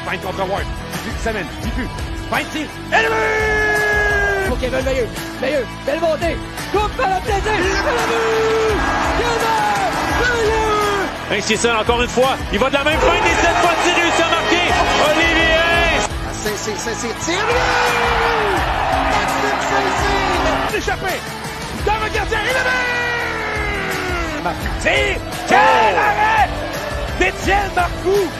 Feinte contre Ward. Semaine. Diffus. Feinte, tire. Élevé! Pour Kevin Veilleux. Veilleux. Belle montée. Coupe par la plaisir. Veilleux! Hutchison, encore une fois. Il va de la même feinte et cette fois-ci réussit à marquer. Olivier! C'est tiré! Échappé! Dans le gardien, élevé! Tire! Quel arrêt! d'Étienne Marcoux!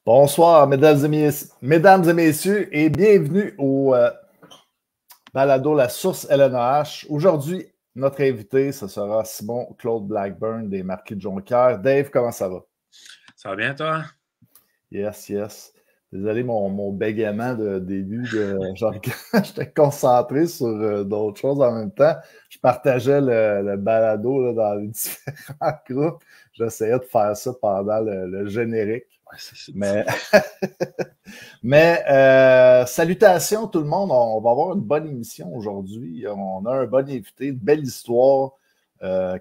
Bonsoir, mesdames et messieurs, et bienvenue au balado La Source LNH. Aujourd'hui, notre invité, ce sera Simon-Claude Blackburn des Marquis de Jonquière. Dave, comment ça va? Ça va bien, toi? Yes, yes. Désolé, mon bégaiement de début, j'étais concentré sur d'autres choses en même temps. Je partageais le balado là, dans les différents groupes. J'essayais de faire ça pendant le générique. Mais salutations tout le monde, on va avoir une bonne émission aujourd'hui. On a un bon invité, une belle histoire,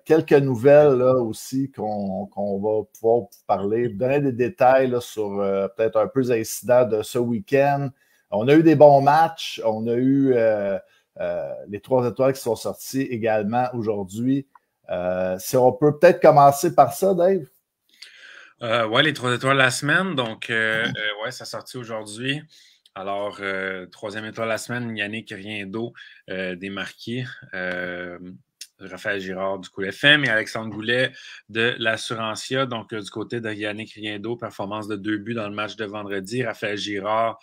quelques nouvelles là, aussi qu'on va pouvoir vous parler, vous donner des détails là, sur peut-être un peu les incidents de ce week-end. On a eu des bons matchs, on a eu les 3 étoiles qui sont sorties également aujourd'hui. Si on peut peut-être commencer par ça, Dave? Oui, les 3 étoiles la semaine. Donc, ouais, ça sorti aujourd'hui. Alors, 3e étoile la semaine, Yannick Riendeau des Marquis, Raphaël Girard du Cool FM et Alexandre Goulet de l'Assurantia. Donc, du côté de Yannick Riendeau, performance de 2 buts dans le match de vendredi. Raphaël Girard,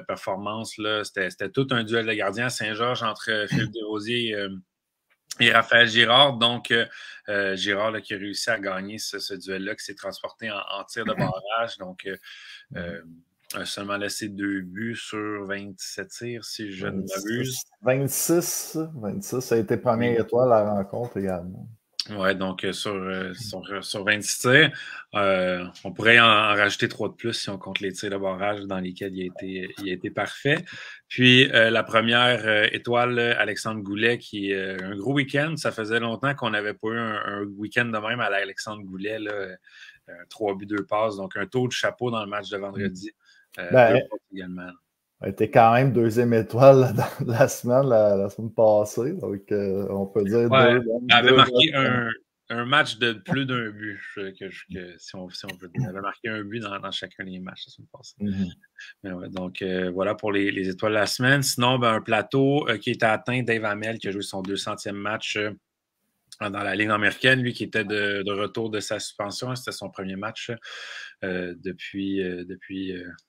performance, là, c'était tout un duel de gardiens à Saint-Georges entre Philippe Desrosiers et Raphaël Girard. Donc, Girard là, qui a réussi à gagner ce duel-là, qui s'est transporté en tir de barrage. Donc, a seulement laissé 2 buts sur 27 tirs, si je ne m'abuse. 26, ça a été première étoile à la rencontre également. Oui, donc sur 26 tirs, on pourrait en rajouter 3 de plus si on compte les tirs de barrage dans lesquels il a été parfait. Puis la première étoile, Alexandre Goulet, qui est un gros week-end. Ça faisait longtemps qu'on n'avait pas eu un week-end de même à Alexandre Goulet. Là, 3 buts, 2 passes, donc un tour de chapeau dans le match de vendredi. 2 passes également. Elle était quand même 2e étoile là, dans la semaine, la semaine passée. Donc, on peut dire ouais, 2. Elle avait marqué un match de plus d'un but, si on veut dire. Elle avait marqué un but dans chacun des matchs la semaine passée. Mm-hmm. Mais ouais, donc, voilà pour les étoiles de la semaine. Sinon, un plateau qui était atteint, Dave Hamel, qui a joué son 200e match dans la Ligue américaine, lui qui était de retour de sa suspension. C'était son premier match depuis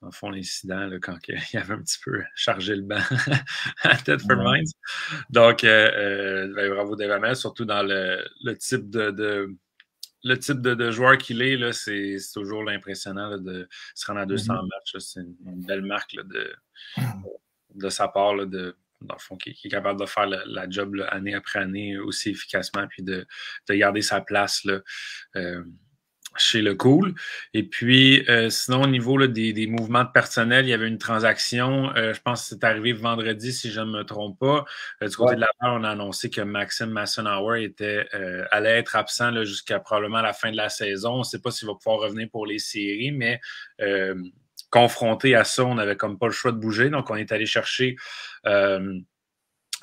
en fond, l'incident, là, quand il avait un petit peu chargé le banc à Thetford Mines. Donc, bravo Dave Hamel, surtout dans le type de joueur qu'il est, là, c'est toujours l'impressionnant là, de se rendre à 200 matchs. Là, c'est une belle marque là, de sa part, là, dans le fond, qui est capable de faire la job là, année après année aussi efficacement, puis de garder sa place là, chez le Cool. Et puis, sinon, au niveau là, des mouvements de personnel, il y avait une transaction, je pense que c'est arrivé vendredi, si je ne me trompe pas. Du côté de Laval, on a annoncé que Maxime Massenauer allait être absent là, jusqu'à probablement la fin de la saison. On ne sait pas s'il va pouvoir revenir pour les séries, mais confronté à ça, on n'avait comme pas le choix de bouger. Donc, on est allé chercher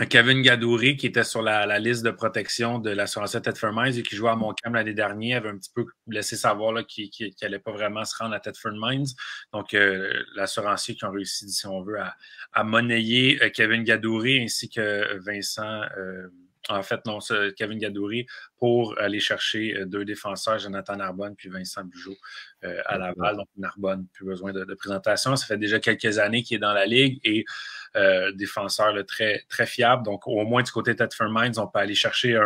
Kevin Gadouri, qui était sur la liste de protection de l'Assurantia Thetford Mines et qui jouait à Montcalm l'année dernière, avait un petit peu laissé savoir qu'il n'allait pas vraiment se rendre à Thetford Mines. Donc, l'Assurantia qui ont réussi, si on veut, à monnayer Kevin Gadouri ainsi que Vincent... Kevin Gadouri pour aller chercher 2 défenseurs, Jonathan Narbonne puis Vincent Bugeaud à Laval. Donc, Narbonne, plus besoin de présentation. Ça fait déjà quelques années qu'il est dans la Ligue et défenseur là, très, très fiable. Donc, au moins du côté de Thetford Mines, on peut aller chercher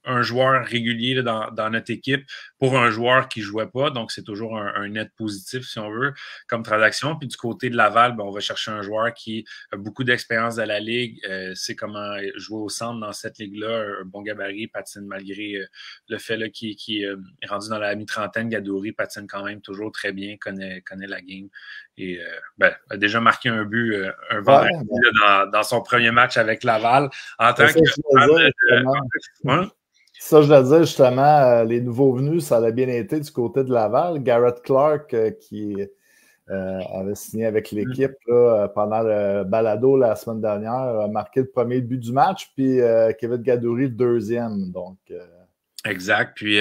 un joueur régulier là, dans notre équipe pour un joueur qui ne jouait pas. Donc, c'est toujours un net positif, si on veut, comme transaction. Puis du côté de Laval, on va chercher un joueur qui a beaucoup d'expérience dans la ligue, sait comment jouer au centre dans cette ligue-là, un bon gabarit, patine malgré le fait là, qu'il est rendu dans la mi-trentaine. Gadouri patine quand même toujours très bien, connaît la game. Et a déjà marqué un but, un vendredi dans son premier match avec Laval. En tant que... Ça, je le disais justement, les nouveaux venus, ça a bien été du côté de Laval. Garrett Clark, qui avait signé avec l'équipe pendant le balado la semaine dernière, a marqué le premier but du match, puis Kevin Gadouri le deuxième. Donc, exact. Puis,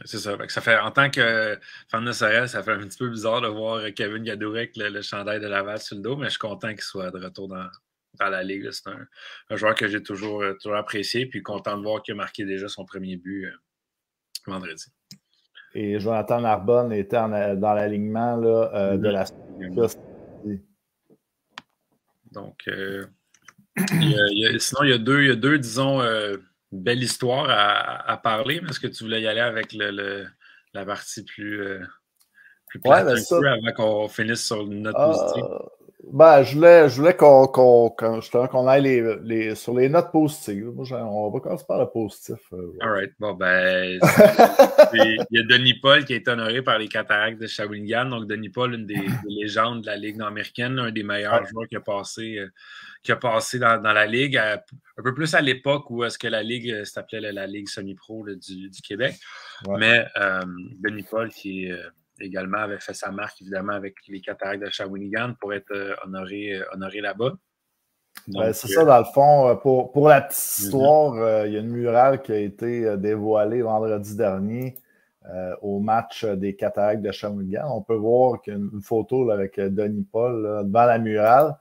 c'est ça. Ça fait, en tant que fan de Sorel, ça fait un petit peu bizarre de voir Kevin Gadouri avec le chandail de Laval sur le dos, mais je suis content qu'il soit de retour dans la Ligue. C'est un joueur que j'ai toujours apprécié, puis content de voir qu'il a marqué déjà son premier but vendredi. Et Jonathan Narbonne était dans l'alignement de la Donc, sinon, il y a deux disons, belles histoires à parler. Est-ce que tu voulais y aller avec la partie plus plate avant qu'on finisse sur une note positive? Je voulais qu'on aille sur les notes positives. Moi, on va commencer par le positif. All right. Bon, il y a Denis Paul qui a été honoré par les Cataractes de Shawinigan. Donc, Denis Paul, une des légendes de la Ligue nord-américaine, un des meilleurs joueurs qui a passé dans la Ligue, un peu plus à l'époque où est-ce que la Ligue s'appelait la Ligue semi-pro du Québec. Ouais. Mais Denis Paul, qui également avait fait sa marque, évidemment, avec les Cataractes de Shawinigan pour être honoré là-bas. C'est ça, dans le fond. Pour la petite histoire, il y a une murale qui a été dévoilée vendredi dernier au match des Cataractes de Shawinigan. On peut voir qu'il y a une photo là, avec Denis Paul devant la murale.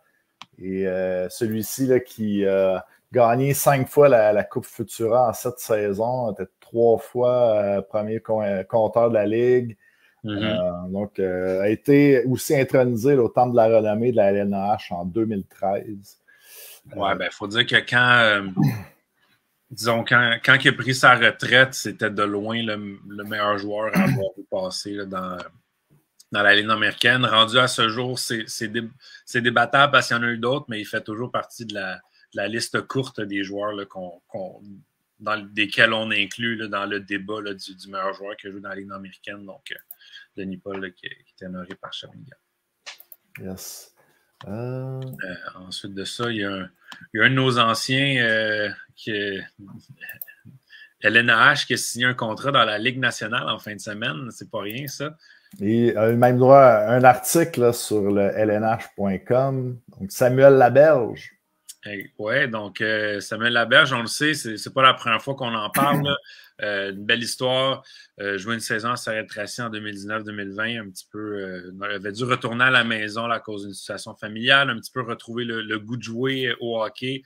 Et celui-ci là, qui a gagné 5 fois la Coupe Futura en 7 saisons, était 3 fois premier compteur de la Ligue. Donc, a été aussi intronisé au Temple de la renommée de la LNH en 2013. Ouais, il faut dire que quand il a pris sa retraite, c'était de loin le meilleur joueur à avoir passé là, dans la Ligue américaine. Rendu à ce jour, c'est débattable parce qu'il y en a eu d'autres, mais il fait toujours partie de la liste courte des joueurs là, desquels on inclut là, dans le débat là, du meilleur joueur qui joue dans la Ligue américaine. Donc, Denis Paul là, qui était honoré par Shawinigan. Yes. Ensuite de ça, il y a un de nos anciens LNH qui a signé un contrat dans la Ligue nationale en fin de semaine. C'est pas rien, ça. Et a eu même droit à un article là, sur le lnh.com. Donc, Samuel Laberge. Oui, donc Samuel Laberge, on le sait, c'est pas la première fois qu'on en parle. Une belle histoire. Joué une saison à Sorel-Tracy en 2019-2020, un petit peu. Avait dû retourner à la maison là, à cause d'une situation familiale, un petit peu retrouver le goût de jouer au hockey,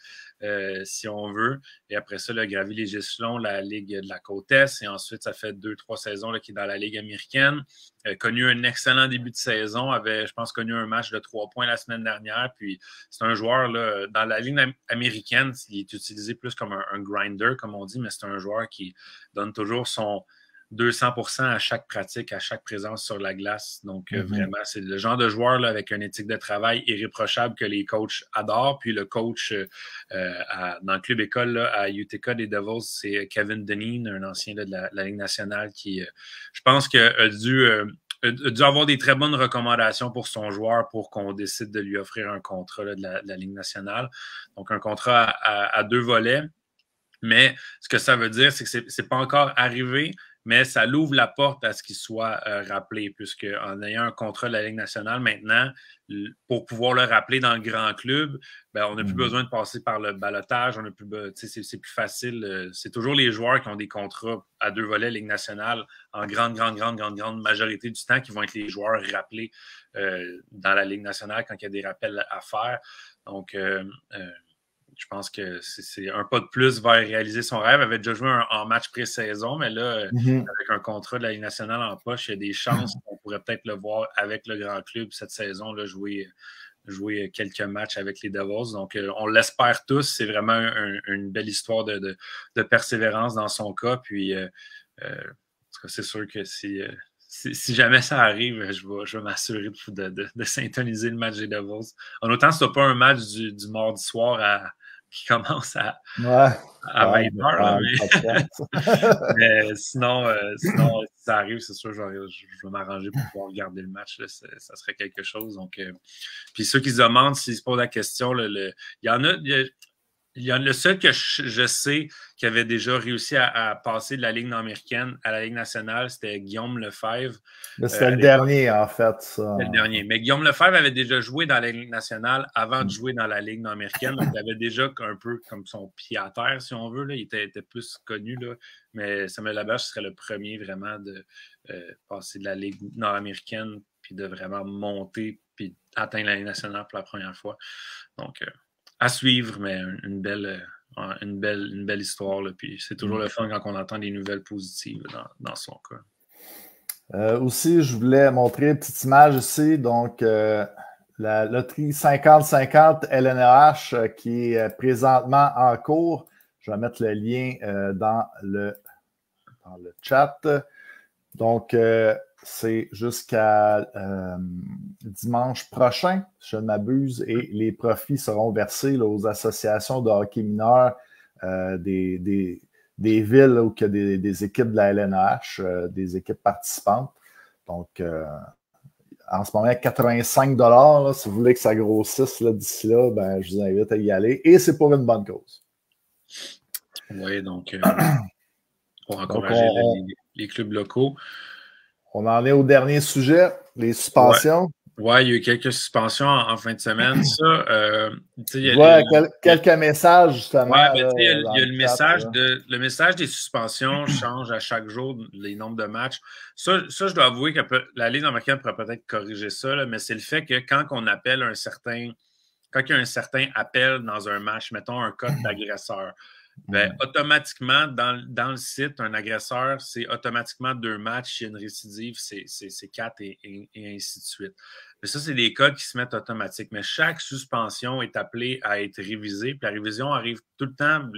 si on veut. Et après ça, il a gravi les échelons, la Ligue de la Côte-Est. Et ensuite, ça fait 2-3 saisons qu'il est dans la Ligue américaine. Connu un excellent début de saison, avait, je pense, connu un match de 3 points la semaine dernière. Puis c'est un joueur, là, dans la Ligue américaine, il est utilisé plus comme un grinder, comme on dit, mais c'est un joueur qui donne toujours son 200% à chaque pratique, à chaque présence sur la glace. Donc, vraiment, c'est le genre de joueur là, avec une éthique de travail irréprochable que les coachs adorent. Puis le coach dans le club école là, à Utica des Devils, c'est Kevin Deneen, un ancien là, de la Ligue nationale qui, je pense, a dû avoir des très bonnes recommandations pour son joueur pour qu'on décide de lui offrir un contrat là, de la Ligue nationale. Donc, un contrat à 2 volets. Mais ce que ça veut dire, c'est que c'est pas encore arrivé, mais ça l'ouvre la porte à ce qu'il soit rappelé, puisque en ayant un contrat de la Ligue nationale maintenant, pour pouvoir le rappeler dans le grand club, ben, on n'a plus besoin de passer par le ballottage, c'est plus facile. C'est toujours les joueurs qui ont des contrats à 2 volets Ligue nationale en grande majorité du temps qui vont être les joueurs rappelés dans la Ligue nationale quand il y a des rappels à faire. Donc, je pense que c'est un pas de plus vers réaliser son rêve. Il avait déjà joué en match pré-saison, mais là, avec un contrat de la Ligue nationale en poche, il y a des chances qu'on pourrait peut-être le voir avec le grand club cette saison, là, jouer jouer quelques matchs avec les Devils. Donc, on l'espère tous. C'est vraiment une belle histoire de persévérance dans son cas. Puis, c'est sûr que si jamais ça arrive, je vais m'assurer de syntoniser le match des Devils. En autant, ce n'est pas un match du mardi soir qui commence à 20h. Mais sinon, si ça arrive, c'est sûr, je vais m'arranger pour pouvoir regarder le match. Là, ça serait quelque chose. Donc, puis ceux qui se demandent s'ils se posent la question, il y en a... Il y a le seul que je sais qui avait déjà réussi à passer de la Ligue nord-américaine à la Ligue nationale, c'était Guillaume Lefebvre. C'était le dernier, en fait. C'était le dernier. Mais Guillaume Lefebvre avait déjà joué dans la Ligue nationale avant de jouer dans la Ligue nord-américaine. Donc, il avait déjà un peu comme son pied à terre, si on veut. Là. Il était plus connu. Là. Mais Samuel Laberge serait le premier vraiment de passer de la Ligue nord-américaine puis de vraiment monter puis atteindre la Ligue nationale pour la première fois. Donc, à suivre, mais une belle histoire. Là, puis c'est toujours le fun quand on entend des nouvelles positives dans son cas. Aussi, je voulais montrer une petite image ici. Donc, la loterie 50-50 LNH qui est présentement en cours. Je vais mettre le lien dans le chat. Donc, c'est jusqu'à dimanche prochain, si je ne m'abuse, et les profits seront versés là, aux associations de hockey mineur des villes où il y a des équipes de la LNH, des équipes participantes. Donc, en ce moment, 85 $. Si vous voulez que ça grossisse d'ici là, ben, je vous invite à y aller. Et c'est pour une bonne cause. Oui, donc, pour encourager les clubs locaux. On en est au dernier sujet, les suspensions. Oui, il y a eu quelques suspensions en fin de semaine. Quelques messages, justement. Oui, il y a le message le message des suspensions change à chaque jour, les nombres de matchs. Ça je dois avouer que la Ligue américaine pourrait peut-être corriger ça, là, mais c'est le fait que quand on appelle quand il y a un certain appel dans un match, mettons un code d'agresseur, ben, automatiquement, dans le site, un agresseur, c'est automatiquement 2 matchs. S'il y a une récidive, c'est 4 et ainsi de suite. Mais ça, c'est des codes qui se mettent automatiques. Mais chaque suspension est appelée à être révisée. Puis la révision arrive tout le temps.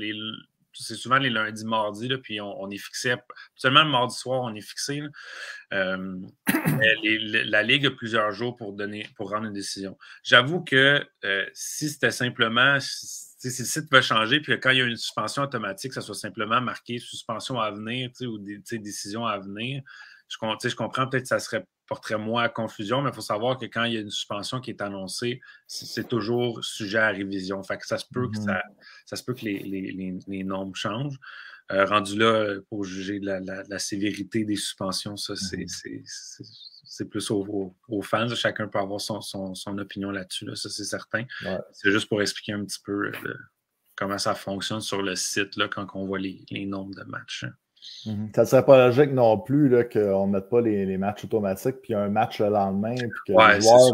C'est souvent les lundis, mardis, là, puis on est fixé. Seulement le mardi soir, on est fixé. La Ligue a plusieurs jours pour rendre une décision. J'avoue que si c'était simplement... Si le site va changer, puis quand il y a une suspension automatique, ça soit simplement marqué suspension à venir ou décision à venir, je comprends peut-être que ça porterait moins à confusion, mais il faut savoir que quand il y a une suspension qui est annoncée, c'est toujours sujet à révision. Fait que ça se peut que ça se peut que les normes changent. Rendu là, pour juger de la sévérité des suspensions, ça, c'est plus aux fans. Chacun peut avoir son opinion là-dessus, là, ça c'est certain. Ouais. C'est juste pour expliquer un petit peu comment ça fonctionne sur le site là, quand on voit les nombres de matchs. Ça ne serait pas logique non plus qu'on ne mette pas les matchs automatiques, puis un match le lendemain, puis que le joueur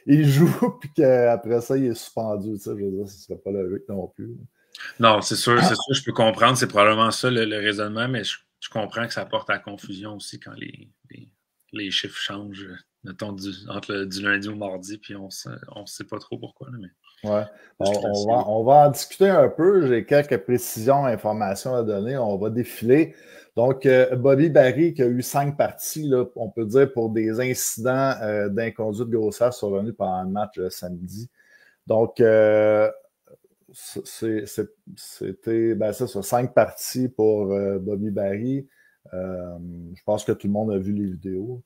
il joue, puis qu'après ça, il est suspendu. Je veux dire, ce ne serait pas logique non plus. Non, c'est sûr, je peux comprendre. C'est probablement ça le raisonnement, mais je comprends que ça porte à confusion aussi quand les chiffres changent, mettons, entre du lundi au mardi, puis on ne sait pas trop pourquoi. Là, mais ouais. On va en discuter un peu. J'ai quelques précisions, informations à donner. On va défiler. Donc, Bobby Barry, qui a eu 5 parties, là, on peut dire, pour des incidents d'inconduite grossière survenus pendant le match samedi. Donc, c'était ça, 5 parties pour Bobby Barry. Je pense que tout le monde a vu les vidéos.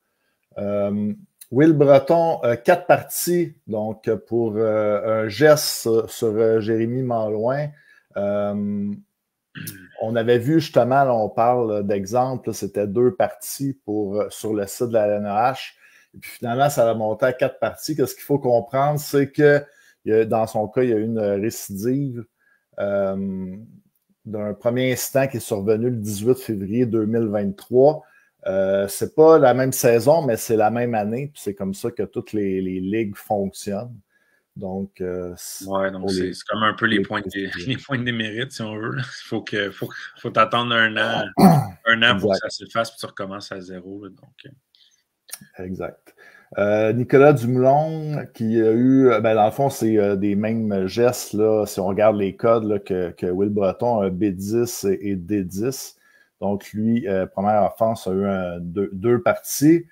Will Breton, 4 parties, donc pour un geste sur Jérémy Malouin. On avait vu justement, là, on parle d'exemple, c'était 2 parties sur le site de la LNH. Et puis finalement, ça a monté à 4 parties. Qu'est-ce qu'il faut comprendre, c'est que dans son cas, il y a eu une récidive d'un premier incident qui est survenu le 18 février 2023. C'est pas la même saison, mais c'est la même année. Puis c'est comme ça que toutes les ligues fonctionnent. Donc, c'est comme un peu les points de démérite, si on veut. Il faut t'attendre un an pour que ça se fasse, puis tu recommences à zéro. Là, donc. Exact. Nicolas Dumoulin, qui a eu, dans le fond, c'est des mêmes gestes, là, si on regarde les codes là, que Will Breton, un B10 et D10. Donc, lui, première offense, a eu deux parties.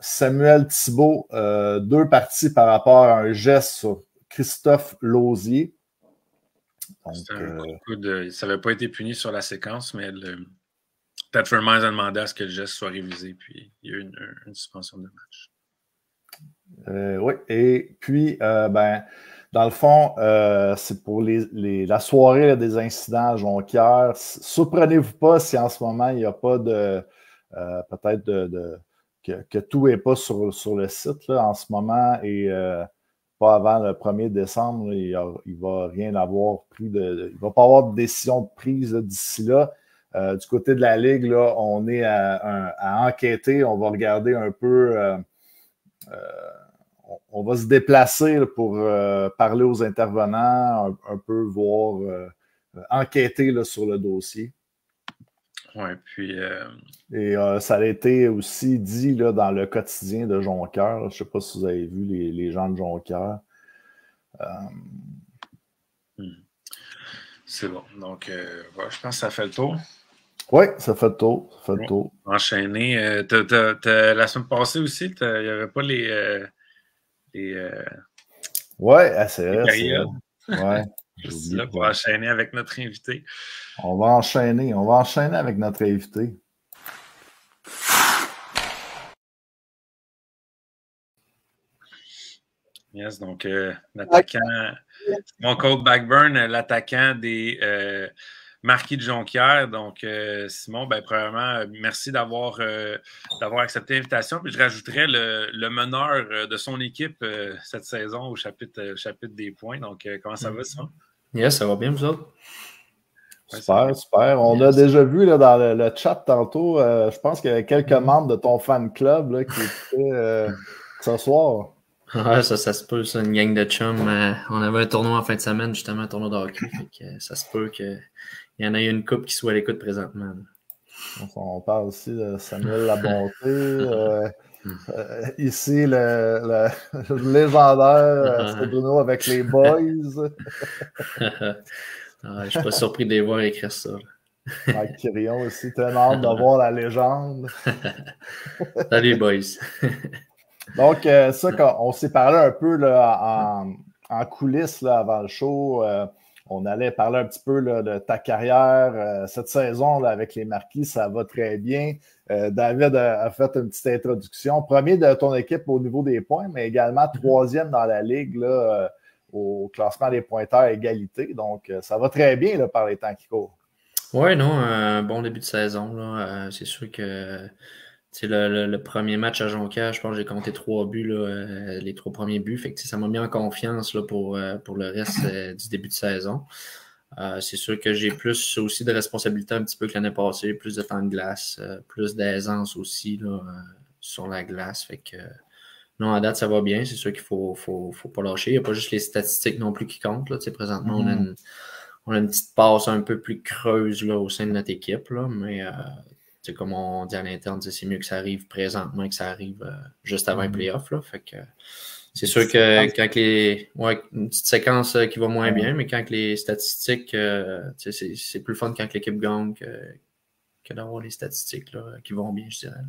Samuel Thibault, 2 parties par rapport à un geste sur Christophe Lausier. Donc, ça n'avait pas été puni sur la séquence, mais Patrick Miles a demandé à ce que le geste soit révisé, puis il y a eu une suspension de match. Oui, et puis, dans le fond, c'est pour la soirée là, des incidents à Jonquière. Surprenez-vous pas si en ce moment, il n'y a pas de... peut-être que tout n'est pas sur le site là, en ce moment et pas avant le 1er décembre. Là, il ne va rien avoir pris il ne va pas avoir de décision prise d'ici là. Du côté de la Ligue, là, on est à enquêter. On va regarder un peu. On va se déplacer là, pour parler aux intervenants, un peu voir, enquêter là, sur le dossier. Oui, puis. Et ça a été aussi dit là, dans le quotidien de Jonquière. Je ne sais pas si vous avez vu les gens de Jonquière. C'est bon. Donc, je pense que ça fait le tour. Oui, ça fait le tour. Ça fait le tour. Enchaîné. La semaine passée aussi, il n'y avait pas les ouais, c'est vrai. périodes. Ouais. C'est là pour enchaîner avec notre invité. On va enchaîner avec notre invité. Yes, donc l'attaquant, mon coach Backburn, l'attaquant des Marquis de Jonquière. Donc, Simon, premièrement, merci d'avoir accepté l'invitation. Puis je rajouterais le meneur de son équipe cette saison au chapitre des points. Donc, comment ça va, Simon? Yes, ça va bien, vous autres? Super, super. On a déjà vu là, dans le chat tantôt, je pense qu'il y avait quelques membres de ton fan club là, qui étaient ce soir. Ouais, ça se peut, c'est une gang de chums. On avait un tournoi en fin de semaine, justement, un tournoi de hockey. Fait que, ça se peut qu'il y en ait une couple qui soit à l'écoute présentement. On parle aussi de Samuel Labonté. Ici, le légendaire c'est Bruno avec les boys. Je suis pas surpris de les voir écrire ça. Mike Quirion aussi, tellement hâte de voir la légende. Salut, boys. Donc, on s'est parlé un peu là, en coulisses là, avant le show. On allait parler un petit peu là, de ta carrière. Cette saison là, avec les Marquis, ça va très bien. David a fait une petite introduction. Premier de ton équipe au niveau des points, mais également 3e dans la Ligue là, au classement des pointeurs égalité. Donc, ça va très bien là, par les temps qui courent. Oui, non, un bon début de saison. Là. C'est sûr que le premier match à Jonquière, je pense que j'ai compté 3 buts, là, les 3 premiers buts. Fait que ça m'a mis en confiance là, pour le reste du début de saison. C'est sûr que j'ai plus aussi de responsabilités un petit peu que l'année passée, plus de temps de glace, plus d'aisance aussi là, sur la glace. Fait que non, à date, ça va bien. C'est sûr qu'il faut pas lâcher. Il n'y a pas juste les statistiques non plus qui comptent. Là. Présentement, on a une petite passe un peu plus creuse là, au sein de notre équipe. Là, mais comme on dit à l'interne, c'est mieux que ça arrive présentement que ça arrive juste avant les playoffs. Là. Fait que c'est sûr que quand une petite séquence qui va moins bien, mais quand les statistiques, c'est plus fun quand l'équipe gagne que d'avoir les statistiques là, qui vont bien, je dirais.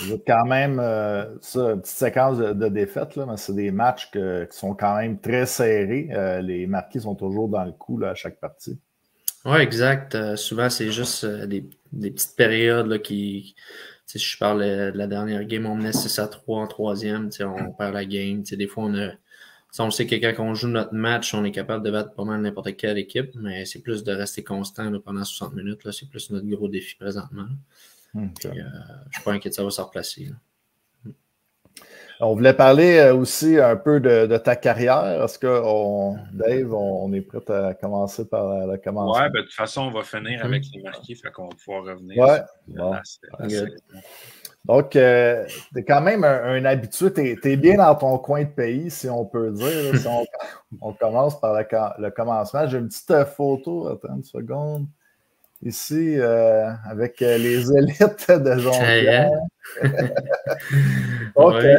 Vous êtes quand même, une petite séquence de défaites, là, mais c'est des matchs qui sont quand même très serrés. Les Marquis sont toujours dans le coup là, à chaque partie. Oui, exact. Souvent, c'est juste des petites périodes là, qui... Si je parle de la dernière game, on menait 6-3 en 3e, on perd la game. Des fois, on sait que quand on joue notre match, on est capable de battre pas mal n'importe quelle équipe, mais c'est plus de rester constant là, pendant 60 minutes. Là, c'est plus notre gros défi présentement. Okay. Je ne suis pas inquiet, ça va se replacer. Là. On voulait parler aussi un peu de ta carrière. Est-ce que, Dave, on est prêt à commencer par le commencement? Oui, de toute façon, on va finir avec les Marquis, fait qu'on va pouvoir revenir. Ouais. Bon. Donc, tu es quand même un habitué. Tu es bien dans ton coin de pays, si on peut dire. Là, si on commence par le commencement. J'ai une petite photo. Attends une seconde. ici avec les élites de Jonquière. Donc, Ouais.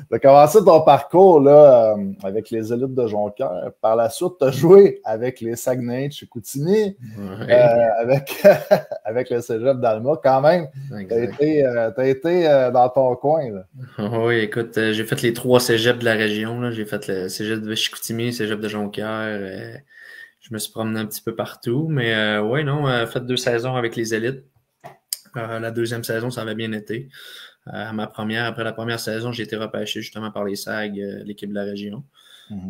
tu as commencé ton parcours là, avec les élites de Jonquière. Par la suite, tu as joué avec les Saguenay de Chicoutimi, avec le cégep d'Alma. Quand même, tu as été dans ton coin. Là. Oui, écoute, j'ai fait les 3 cégeps de la région. Là. J'ai fait le cégep de Chicoutimi, le cégep de Jonquière. Je me suis promené un petit peu partout. Mais oui, non, fait 2 saisons avec les élites. La deuxième saison, ça avait bien été. Après la première saison, j'ai été repêché justement par les SAG, l'équipe de la région.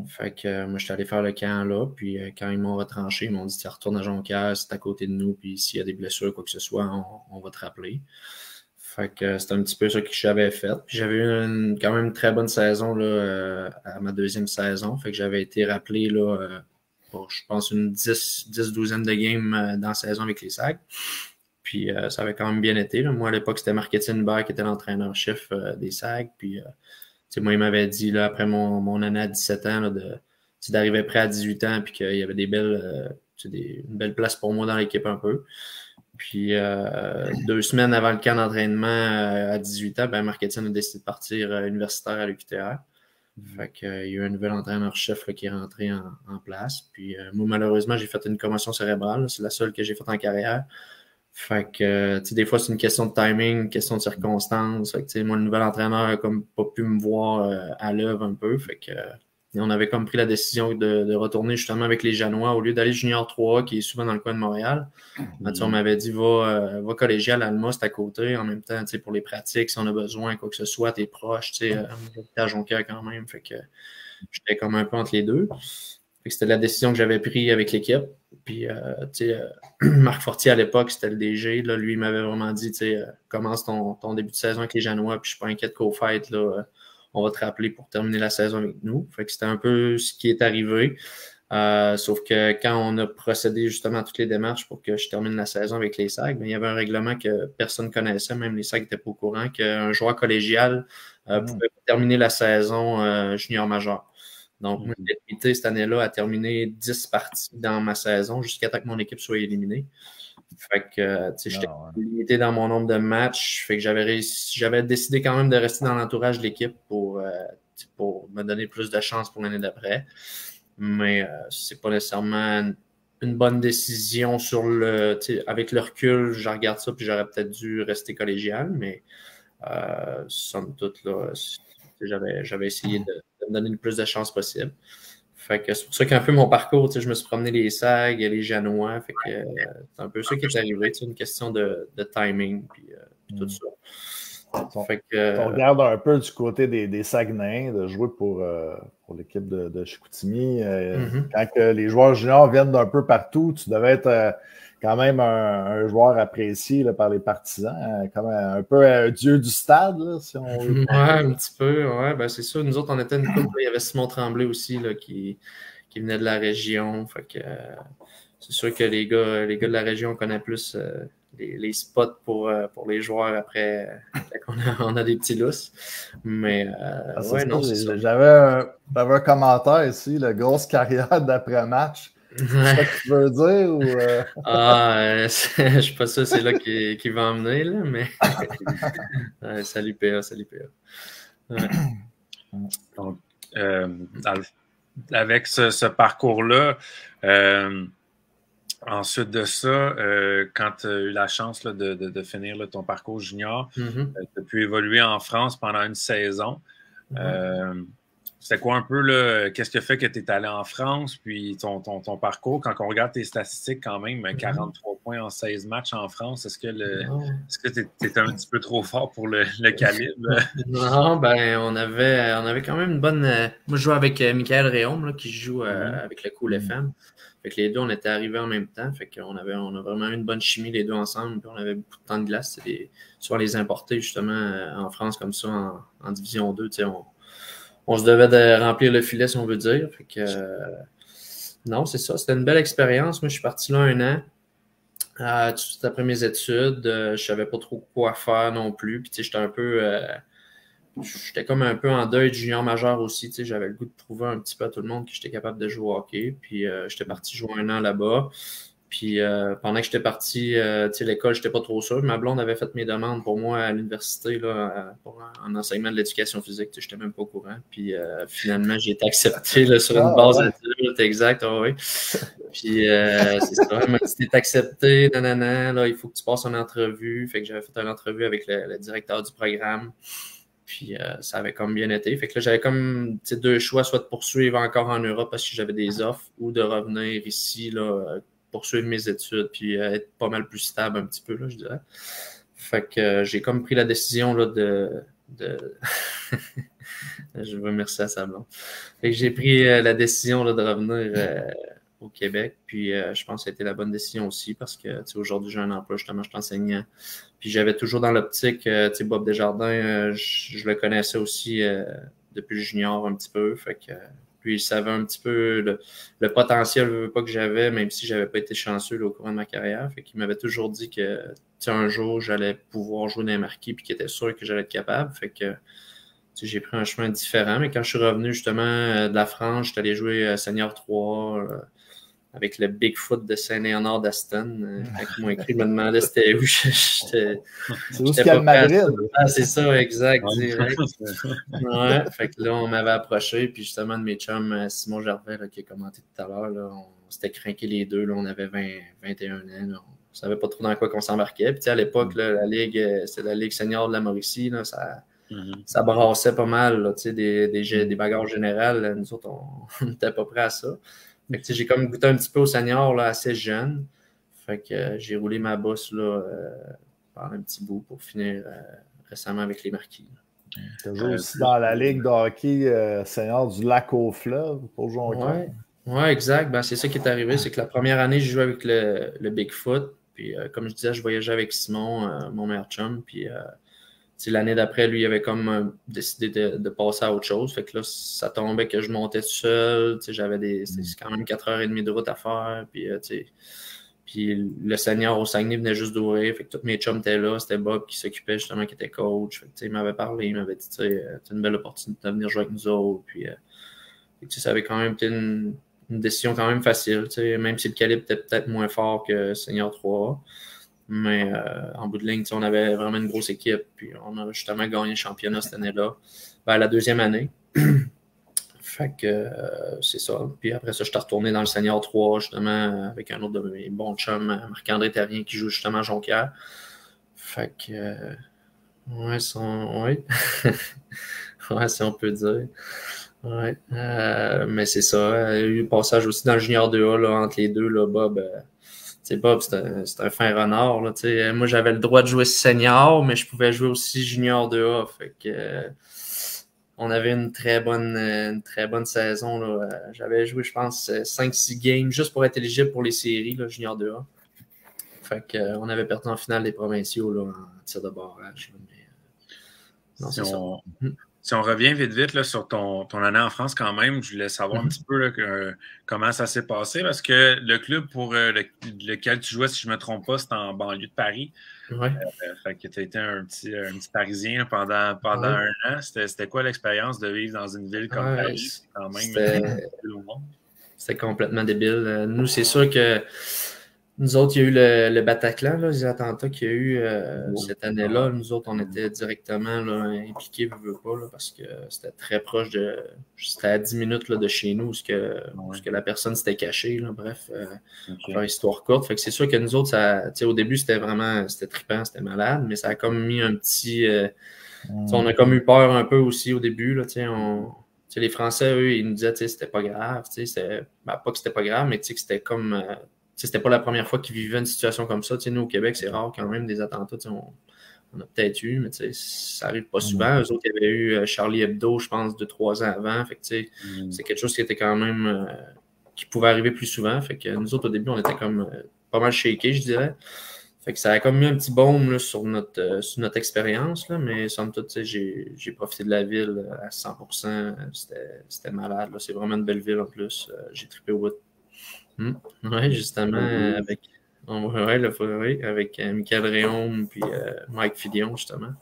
Fait que moi, j'étais allé faire le camp là. Puis quand ils m'ont retranché, ils m'ont dit, retourne à Jonquière, c'est à côté de nous. Puis s'il y a des blessures, quoi que ce soit, on va te rappeler. Fait que c'était un petit peu ça que j'avais fait. Puis j'avais eu quand même une très bonne saison là, à ma deuxième saison. Fait que j'avais été rappelé là, pour, je pense, une 10-12 de games dans la saison avec les SAG. Puis ça avait quand même bien été. Là. Moi, à l'époque, c'était Marc-Étienne Hubert qui était l'entraîneur-chef des SAG. Puis moi, il m'avait dit là, après mon année à 17 ans là, d'arriver prêt à 18 ans puis qu'il y avait une belle place pour moi dans l'équipe un peu. Puis 2 semaines avant le camp d'entraînement à 18 ans, Marc-Étienne a décidé de partir universitaire à l'UQTR. Fait qu'il y a eu un nouvel entraîneur-chef là, qui est rentré en place. Puis moi, malheureusement, j'ai fait une commotion cérébrale. Là. C'est la seule que j'ai faite en carrière. Fait que, des fois, c'est une question de timing, une question de circonstance. Fait que, moi, le nouvel entraîneur a comme pas pu me voir à l'œuvre un peu. Fait que, on avait comme pris la décision de retourner justement avec les Janois au lieu d'aller Junior 3, qui est souvent dans le coin de Montréal. On m'avait dit, va collégial à Alma, c'est à côté. En même temps, pour les pratiques, si on a besoin, quoi que ce soit, t'es proche, à Jonquière quand même. Fait que, j'étais comme un peu entre les deux. C'était la décision que j'avais prise avec l'équipe. Puis, Marc Fortier, à l'époque, c'était le DG. Là, lui, il m'avait vraiment dit, commence ton début de saison avec les Janois, puis je suis pas inquiète qu'au fait, là, on va te rappeler pour terminer la saison avec nous. Fait que c'était un peu ce qui est arrivé. Sauf que quand on a procédé justement à toutes les démarches pour que je termine la saison avec les SAG, il y avait un règlement que personne ne connaissait, même les SAG n'étaient pas au courant, qu'un joueur collégial pouvait terminer la saison junior majeur. Donc, moi, j'ai limité cette année-là à terminer 10 parties dans ma saison jusqu'à temps que mon équipe soit éliminée. Fait que, j'étais limité dans mon nombre de matchs. Fait que j'avais décidé quand même de rester dans l'entourage de l'équipe pour me donner plus de chance pour l'année d'après. Mais c'est pas nécessairement une bonne décision avec le recul, je regarde ça puis j'aurais peut-être dû rester collégial, mais somme toute, là, j'avais essayé de me donner le plus de chance possible. Fait que c'est pour ça qu'un peu mon parcours, je me suis promené les SAG, les Janois, fait que c'est un peu ça qui est arrivé, une question de timing puis tout ça. Fait que, on regarde un peu du côté des Saguenay, de jouer pour l'équipe de Chicoutimi. Quand les joueurs juniors viennent d'un peu partout, tu devais être quand même un joueur apprécié là, par les partisans, comme un peu un dieu du stade, là, si on veut. Ouais, un petit peu, ouais, c'est sûr. Nous autres, on était une couple, il y avait Simon Tremblay aussi là, qui venait de la région. Fait que c'est sûr que les gars de la région, on connaît plus les spots pour les joueurs après on a des petits lousses. Mais ouais, non, c'est ça. J'avais un commentaire ici, la grosse carrière d'après-match. C'est ça que tu veux dire? Ou je suis pas sûr c'est là qu'il va emmener, là, mais salut PA. Ouais. Donc, avec ce parcours-là, ensuite de ça, quand tu as eu la chance là, de finir là, ton parcours junior, tu as pu évoluer en France pendant une saison. C'était quoi un peu, là, qu'est-ce qui a fait que tu es allé en France, puis ton parcours, quand on regarde tes statistiques quand même, 43 points en 16 matchs en France, est-ce que tu étais un petit peu trop fort pour le calibre? Non, on avait quand même une bonne... moi, je jouais avec Michael Réaume, là, qui joue avec le Cool FM. Fait que les deux, on était arrivés en même temps. Fait qu'on on a vraiment eu une bonne chimie, les deux ensemble. Puis on avait beaucoup de temps de glace. Souvent les importer, justement, en France, comme ça, en Division 2, on se devait de remplir le filet, si on veut dire. Fait que, non, c'est ça. C'était une belle expérience. Moi, je suis parti là 1 an. Tout de suite après mes études, je savais pas trop quoi faire non plus. Puis, j'étais un peu... j'étais comme un peu en deuil de junior majeur aussi. J'avais le goût de prouver un petit peu à tout le monde que j'étais capable de jouer au hockey. Puis, j'étais parti jouer 1 an là-bas. Puis pendant que j'étais parti, l'école, je n'étais pas trop sûr. Ma blonde avait fait mes demandes pour moi à l'université en enseignement de l'éducation physique. Je n'étais même pas au courant. Puis finalement, j'ai été accepté là, sur une base adulte, exact. Oui. Puis c'est ça, elle m'a dit, t'es accepté, nanana, là, il faut que tu passes une entrevue. Fait que j'avais fait une entrevue avec le directeur du programme. Puis ça avait comme bien été. Fait que là, j'avais comme 2 choix, soit de poursuivre encore en Europe parce que j'avais des offres, ou de revenir ici, là, poursuivre mes études, puis être pas mal plus stable un petit peu, là, je dirais. Fait que j'ai comme pris la décision là, de... Je veux remercier à sa blonde. Fait que j'ai pris la décision là, de revenir au Québec, puis je pense que ça a été la bonne décision aussi parce que aujourd'hui, j'ai un emploi, justement, je suis enseignant. Puis j'avais toujours dans l'optique, Bob Desjardins, je le connaissais aussi depuis le junior un petit peu, fait que lui, il savait un petit peu le potentiel pas que j'avais, même si j'avais pas été chanceux là, au cours de ma carrière. Fait qu'il m'avait toujours dit que un jour, j'allais pouvoir jouer dans les marquis puis qu'il était sûr que j'allais être capable. Fait que j'ai pris un chemin différent. Mais quand je suis revenu justement de la France, j'étais allé jouer Senior 3 avec le Bigfoot de Saint-Léonard d'Aston. Quand ils m'ont écrit, ils me demandaient c'était où j'étais. C'est où qu'il y a le Madrid? Ah, c'est ça, exact, direct. Ouais, fait que là, on m'avait approché, puis justement, de mes chums, Simon Gervais, là, qui a commenté tout à l'heure, là, on s'était craqués les deux, là, on avait 21 ans, là, on savait pas trop dans quoi qu'on s'embarquait. Puis à l'époque, là, la Ligue, c'était la Ligue senior de la Mauricie, là, ça brassait pas mal, là, des bagarres générales. Nous autres, on n'était pas prêts à ça. Fait que, j'ai comme goûté un petit peu au senior là, assez jeune. Fait que j'ai roulé ma bosse là, par un petit bout pour finir récemment avec les marquis. Tu joues aussi dans la Ligue de hockey senior du Lac-aux-Fleuves pour jouer au hockey. Oui, exact. Ben, c'est ça qui est arrivé. C'est que la première année, j'ai joué avec le Bigfoot. Puis comme je disais, je voyageais avec Simon, mon meilleur chum. Puis l'année d'après, lui, il avait comme décidé de passer à autre chose. Fait que là, ça tombait que je montais tout seul. J'avais c'est quand même 4h30 de route à faire. Puis le senior au Saguenay venait juste d'ouvrir. Fait que tous mes chums étaient là. C'était Bob qui s'occupait justement, qui était coach. Fait que, il m'avait parlé. Il m'avait dit, c'est une belle opportunité de venir jouer avec nous autres. Puis ça avait quand même été une décision quand même facile. Même si le calibre était peut-être moins fort que Senior 3A. Mais en bout de ligne, on avait vraiment une grosse équipe. Puis on a justement gagné le championnat cette année-là. La deuxième année. Fait que c'est ça. Puis après ça, je suis retourné dans le Senior 3, justement, avec un autre de mes bons chums, Marc-André Terrien, qui joue justement à Jonquière. Fait que ouais, si on peut dire. Ouais. Mais c'est ça. Il y a eu le passage aussi dans le Junior 2A là, entre les deux, là, Bob. Bob, c'est un fin renard. Là, moi, j'avais le droit de jouer senior, mais je pouvais jouer aussi junior 2A. Fait que on avait une très bonne saison. Là. J'avais joué, je pense, 5-6 games juste pour être éligible pour les séries, là, junior 2A. Fait que on avait perdu en finale des provinciaux là, en tir de barrage. Non, c'est ça. Si on revient vite là, sur ton année en France quand même, je voulais savoir un petit peu là, comment ça s'est passé parce que le club pour lequel tu jouais, si je ne me trompe pas, c'était en banlieue de Paris. Ouais. Fait que tu as été un petit Parisien là, pendant un an. C'était quoi l'expérience de vivre dans une ville comme Paris? Quand même, c'était complètement débile. Nous, c'est sûr que nous autres, il y a eu le Bataclan, là, les attentats qu'il y a eu cette année-là. Nous autres, on était directement là, impliqués, pas, là, parce que c'était très proche c'était à 10 minutes là, de chez nous, où que la personne s'était cachée. Là, bref, histoire courte. Fait que c'est sûr que nous autres, au début, c'était trippant, c'était malade, mais ça a comme mis un petit... on a comme eu peur un peu aussi au début. Là, les Français, eux, ils nous disaient c'était pas grave. Pas que c'était pas grave, mais que c'était comme... c'était pas la première fois qu'ils vivaient une situation comme ça. Nous, au Québec, c'est rare quand même des attentats. On a peut-être eu, mais ça arrive pas souvent. Eux autres, il y avait eu Charlie Hebdo, je pense, 2-3 ans avant. Fait que, c'est quelque chose qui était quand même... qui pouvait arriver plus souvent. Fait que nous autres, au début, on était comme pas mal shakés, je dirais. Fait que ça a comme mis un petit baume là, sur notre expérience. Là, mais somme toute, j'ai profité de la ville à 100%. C'était malade. Là. C'est vraiment une belle ville en plus. J'ai trippé au bout. Oui, justement, avec Michael Réaume puis Mike Filion, justement.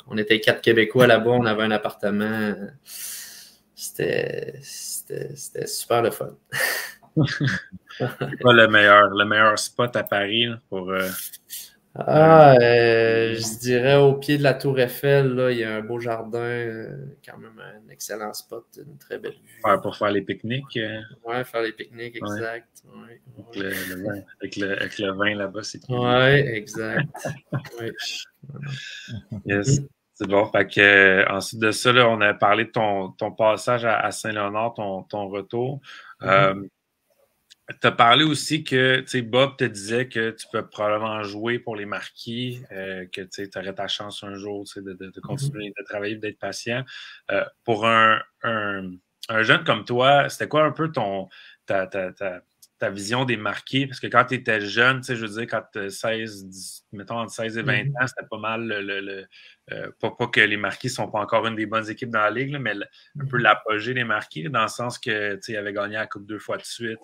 On était 4 Québécois là-bas, on avait un appartement. C'était super le fun. C'est pas le meilleur spot à Paris là, pour. Je dirais au pied de la Tour Eiffel, là, il y a un beau jardin, quand même un excellent spot, une très belle vue. Pour faire les pique-niques. Ouais, faire les pique-niques, exact. Ouais. Avec le vin là-bas, c'est cool. Ouais, exact. Ouais. Yes. C'est bon. Fait que, ensuite de ça, là, on a parlé de ton passage à Saint-Léonard, ton retour. Tu as parlé aussi que Bob te disait que tu peux probablement jouer pour les Marquis, que tu aurais ta chance un jour de continuer de travailler, d'être patient. Pour un jeune comme toi, c'était quoi un peu ta vision des Marquis? Parce que quand tu étais jeune, je veux dire, quand tu mettons entre 16 et 20 ans, c'était pas mal pas que les Marquis ne sont pas encore une des bonnes équipes dans la Ligue, là, mais un peu l'apogée des Marquis, dans le sens que ils avaient gagné la Coupe 2 fois de suite.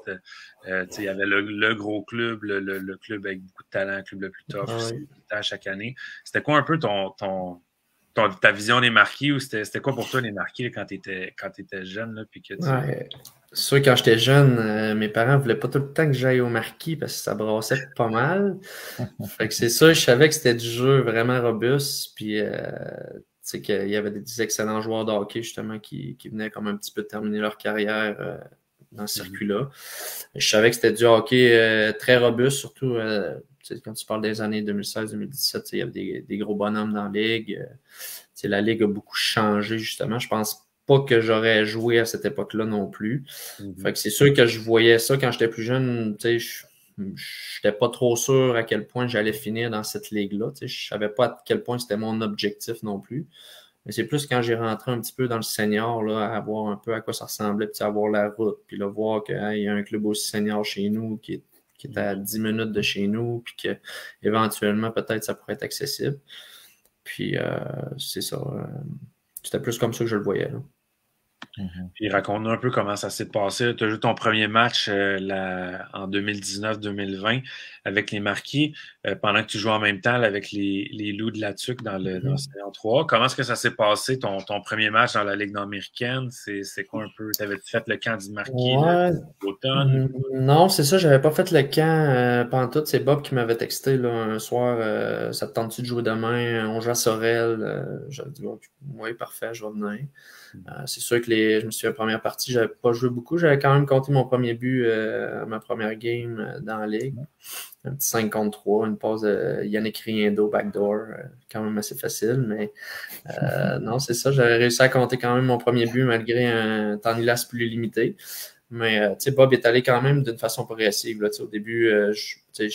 Il y avait le gros club, le club avec beaucoup de talent, le club le plus tough à chaque année. C'était quoi un peu ta vision des Marquis, ou c'était quoi pour toi les Marquis quand tu étais jeune? Là, puis que c'est sûr, quand j'étais jeune, mes parents ne voulaient pas tout le temps que j'aille au Marquis parce que ça brassait pas mal. Fait que c'est ça, je savais que c'était du jeu vraiment robuste. Puis qu'il y avait des excellents joueurs de hockey justement qui venaient comme un petit peu terminer leur carrière dans ce circuit-là. Je savais que c'était du hockey très robuste, surtout quand tu parles des années 2016-2017, il y avait des gros bonhommes dans la Ligue. La Ligue a beaucoup changé justement. Je pense pas que j'aurais joué à cette époque-là non plus. Fait que c'est sûr que je voyais ça quand j'étais plus jeune. Je n'étais pas trop sûr à quel point j'allais finir dans cette ligue-là. Je ne savais pas à quel point c'était mon objectif non plus. Mais c'est plus quand j'ai rentré un petit peu dans le senior, là, à voir un peu à quoi ça ressemblait, puis à voir la route, puis là, voir qu'il y a un club aussi senior chez nous qui est à 10 minutes de chez nous, puis qu'éventuellement, peut-être, ça pourrait être accessible. Puis, c'est ça. C'était plus comme ça que je le voyais. Là. Puis raconte-nous un peu comment ça s'est passé. Tu as joué ton premier match en 2019-2020 avec les Marquis, pendant que tu jouais en même temps là, avec les Loups de la Tuque dans le Saison 3. Comment est-ce que ça s'est passé, ton premier match dans la Ligue nord-américaine? C'est quoi un peu? T'avais-tu fait le camp du Marquis l'automne? Non, c'est ça. J'avais pas fait le camp pendant tout. C'est Bob qui m'avait texté là, un soir. Ça te tente-tu de jouer demain? On joue à Sorel. J'avais dit oui, parfait, je vais venir. C'est sûr que je me souviens, la première partie, j'avais pas joué beaucoup. J'avais quand même compté mon premier but à ma première game dans la Ligue. Un petit 5 contre 3, une passe de Yannick Riendo, backdoor. Quand même assez facile, mais non, c'est ça. J'avais réussi à compter quand même mon premier but malgré un temps de glace plus limité. Mais Bob est allé quand même d'une façon progressive. Là, au début, je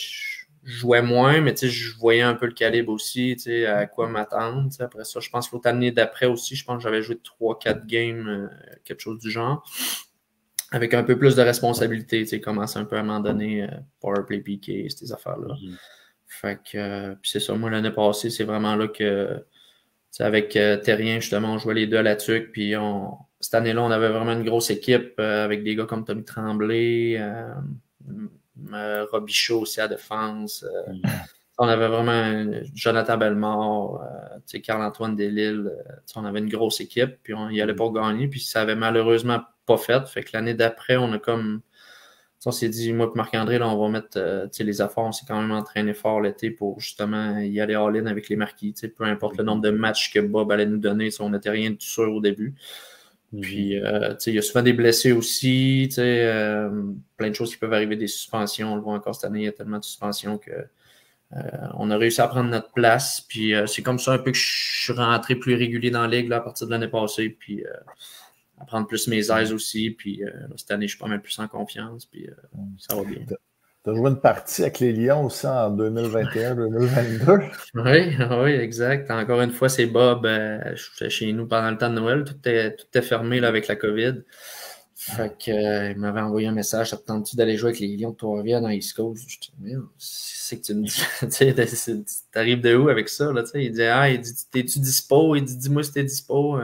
jouais moins, mais je voyais un peu le calibre aussi, à quoi m'attendre. Après ça, je pense que l'autre année d'après aussi, je pense que j'avais joué 3-4 games, quelque chose du genre, avec un peu plus de responsabilité, commencer un peu à m'en donner powerplay piqué, ces affaires-là. Fait que, puis c'est ça, moi, l'année passée, c'est vraiment là que, avec Terrien, justement, on jouait les deux à la tuque, puis cette année-là, on avait vraiment une grosse équipe avec des gars comme Tommy Tremblay, Robichaud aussi à défense. On avait vraiment Jonathan Bellemare, Carl-Antoine Delisle. On avait une grosse équipe, puis on y allait pour gagner, puis ça avait malheureusement pas fait. Fait que l'année d'après, on a comme... On s'est dit, moi et Marc-André, là, on va mettre les efforts. On s'est quand même entraîné fort l'été pour justement y aller all-in avec les Marquis. Peu importe le nombre de matchs que Bob allait nous donner, on n'était rien de sûr au début. Puis, il y a souvent des blessés aussi, plein de choses qui peuvent arriver, des suspensions. On le voit encore cette année, il y a tellement de suspensions que on a réussi à prendre notre place. Puis, c'est comme ça un peu que je suis rentré plus régulier dans la Ligue là, à partir de l'année passée. Puis, à prendre plus mes aises aussi. Puis, cette année, je suis pas mal plus en confiance. Puis, ça va bien. Tu as joué une partie avec les Lions aussi en 2021-2022. Oui, exact. Encore une fois, c'est Bob. J'étais chez nous pendant le temps de Noël. Tout est fermé là, avec la COVID. Fait que, il m'avait envoyé un message. Ça te tente-tu d'aller jouer avec les Lions de Trois-Rivières dans East Coast? Je dis, c'est que tu me dis. T'arrives de où avec ça? Là, il dit, t'es-tu dispo? Il dit, dis-moi si t'es dispo.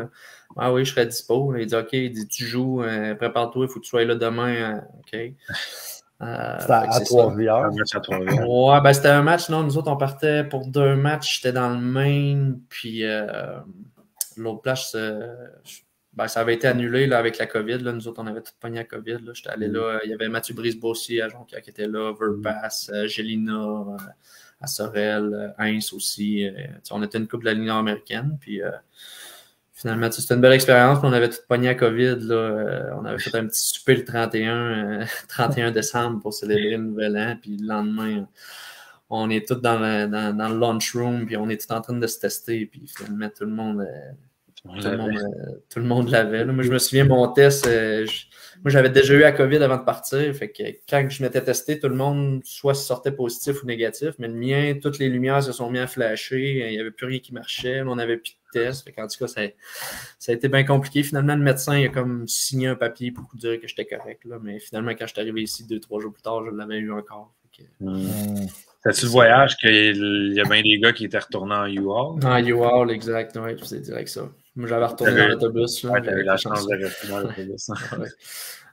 Ah oui, je serais dispo. Il dit, OK. Il dit, tu joues. Prépare-toi. Il faut que tu sois là demain. OK. C'était à Trois-Rivières. Ouais, ben c'était un match. Non, nous autres, on partait pour 2 matchs. J'étais dans le Maine, puis l'autre place, ça avait été annulé là, avec la COVID. Là. Nous autres, on avait tout pogné à COVID. J'étais allé là. Il y avait Mathieu Brisebois aussi à Jonquière qui était là, Verpass, Gélina, à Sorel, Heinz aussi. On était une couple de la Ligue nord-américaine. Puis finalement, c'était une belle expérience. On avait tout pogné à COVID. Là. On avait fait un petit souper le 31 décembre pour célébrer le Nouvel An. Puis le lendemain, on est tous dans le lunchroom. Puis on est tous en train de se tester. Puis finalement, tout le monde l'avait. Moi, je me souviens, mon test, moi, j'avais déjà eu la COVID avant de partir. Fait que quand je m'étais testé, tout le monde soit sortait positif ou négatif. Mais le mien, toutes les lumières se sont mis à flasher. Il n'y avait plus rien qui marchait. On n'avait plus de test. En tout cas, ça a été bien compliqué. Finalement, le médecin il a comme signé un papier pour dire que j'étais correct. Là. Mais finalement, quand je suis arrivé ici 2-3 jours plus tard, je l'avais eu encore. C'était-tu le voyage qu'il y a bien des gars qui étaient retournés en U-Haul? En U-Haul, exact. Oui, c'est direct ça. Moi, j'avais retourné dans l'autobus. Ouais, t'avais la chance de retourner dans l'autobus.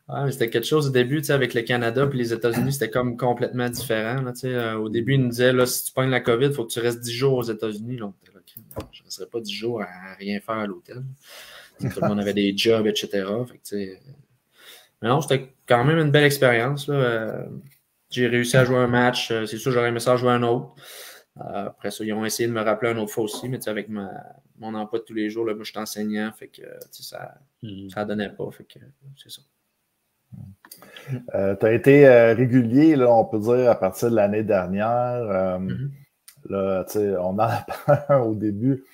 Mais c'était quelque chose au début, avec le Canada et les États-Unis, c'était comme complètement différent. Là, au début, ils nous disaient, là, si tu pognes la COVID, il faut que tu restes 10 jours aux États-Unis. Là, je ne resterais pas 10 jours à rien faire à l'hôtel. Tout le monde avait des jobs, etc. Mais non, c'était quand même une belle expérience. J'ai réussi à jouer un match. C'est sûr, j'aurais aimé ça jouer un autre. Après ça, ils ont essayé de me rappeler une autre fois aussi, mais avec mon emploi de tous les jours, là, moi, je suis enseignant, fait que ça donnait pas. Fait que c'est ça. Tu as été régulier, là, on peut dire, à partir de l'année dernière. Là, on en a parlé au début.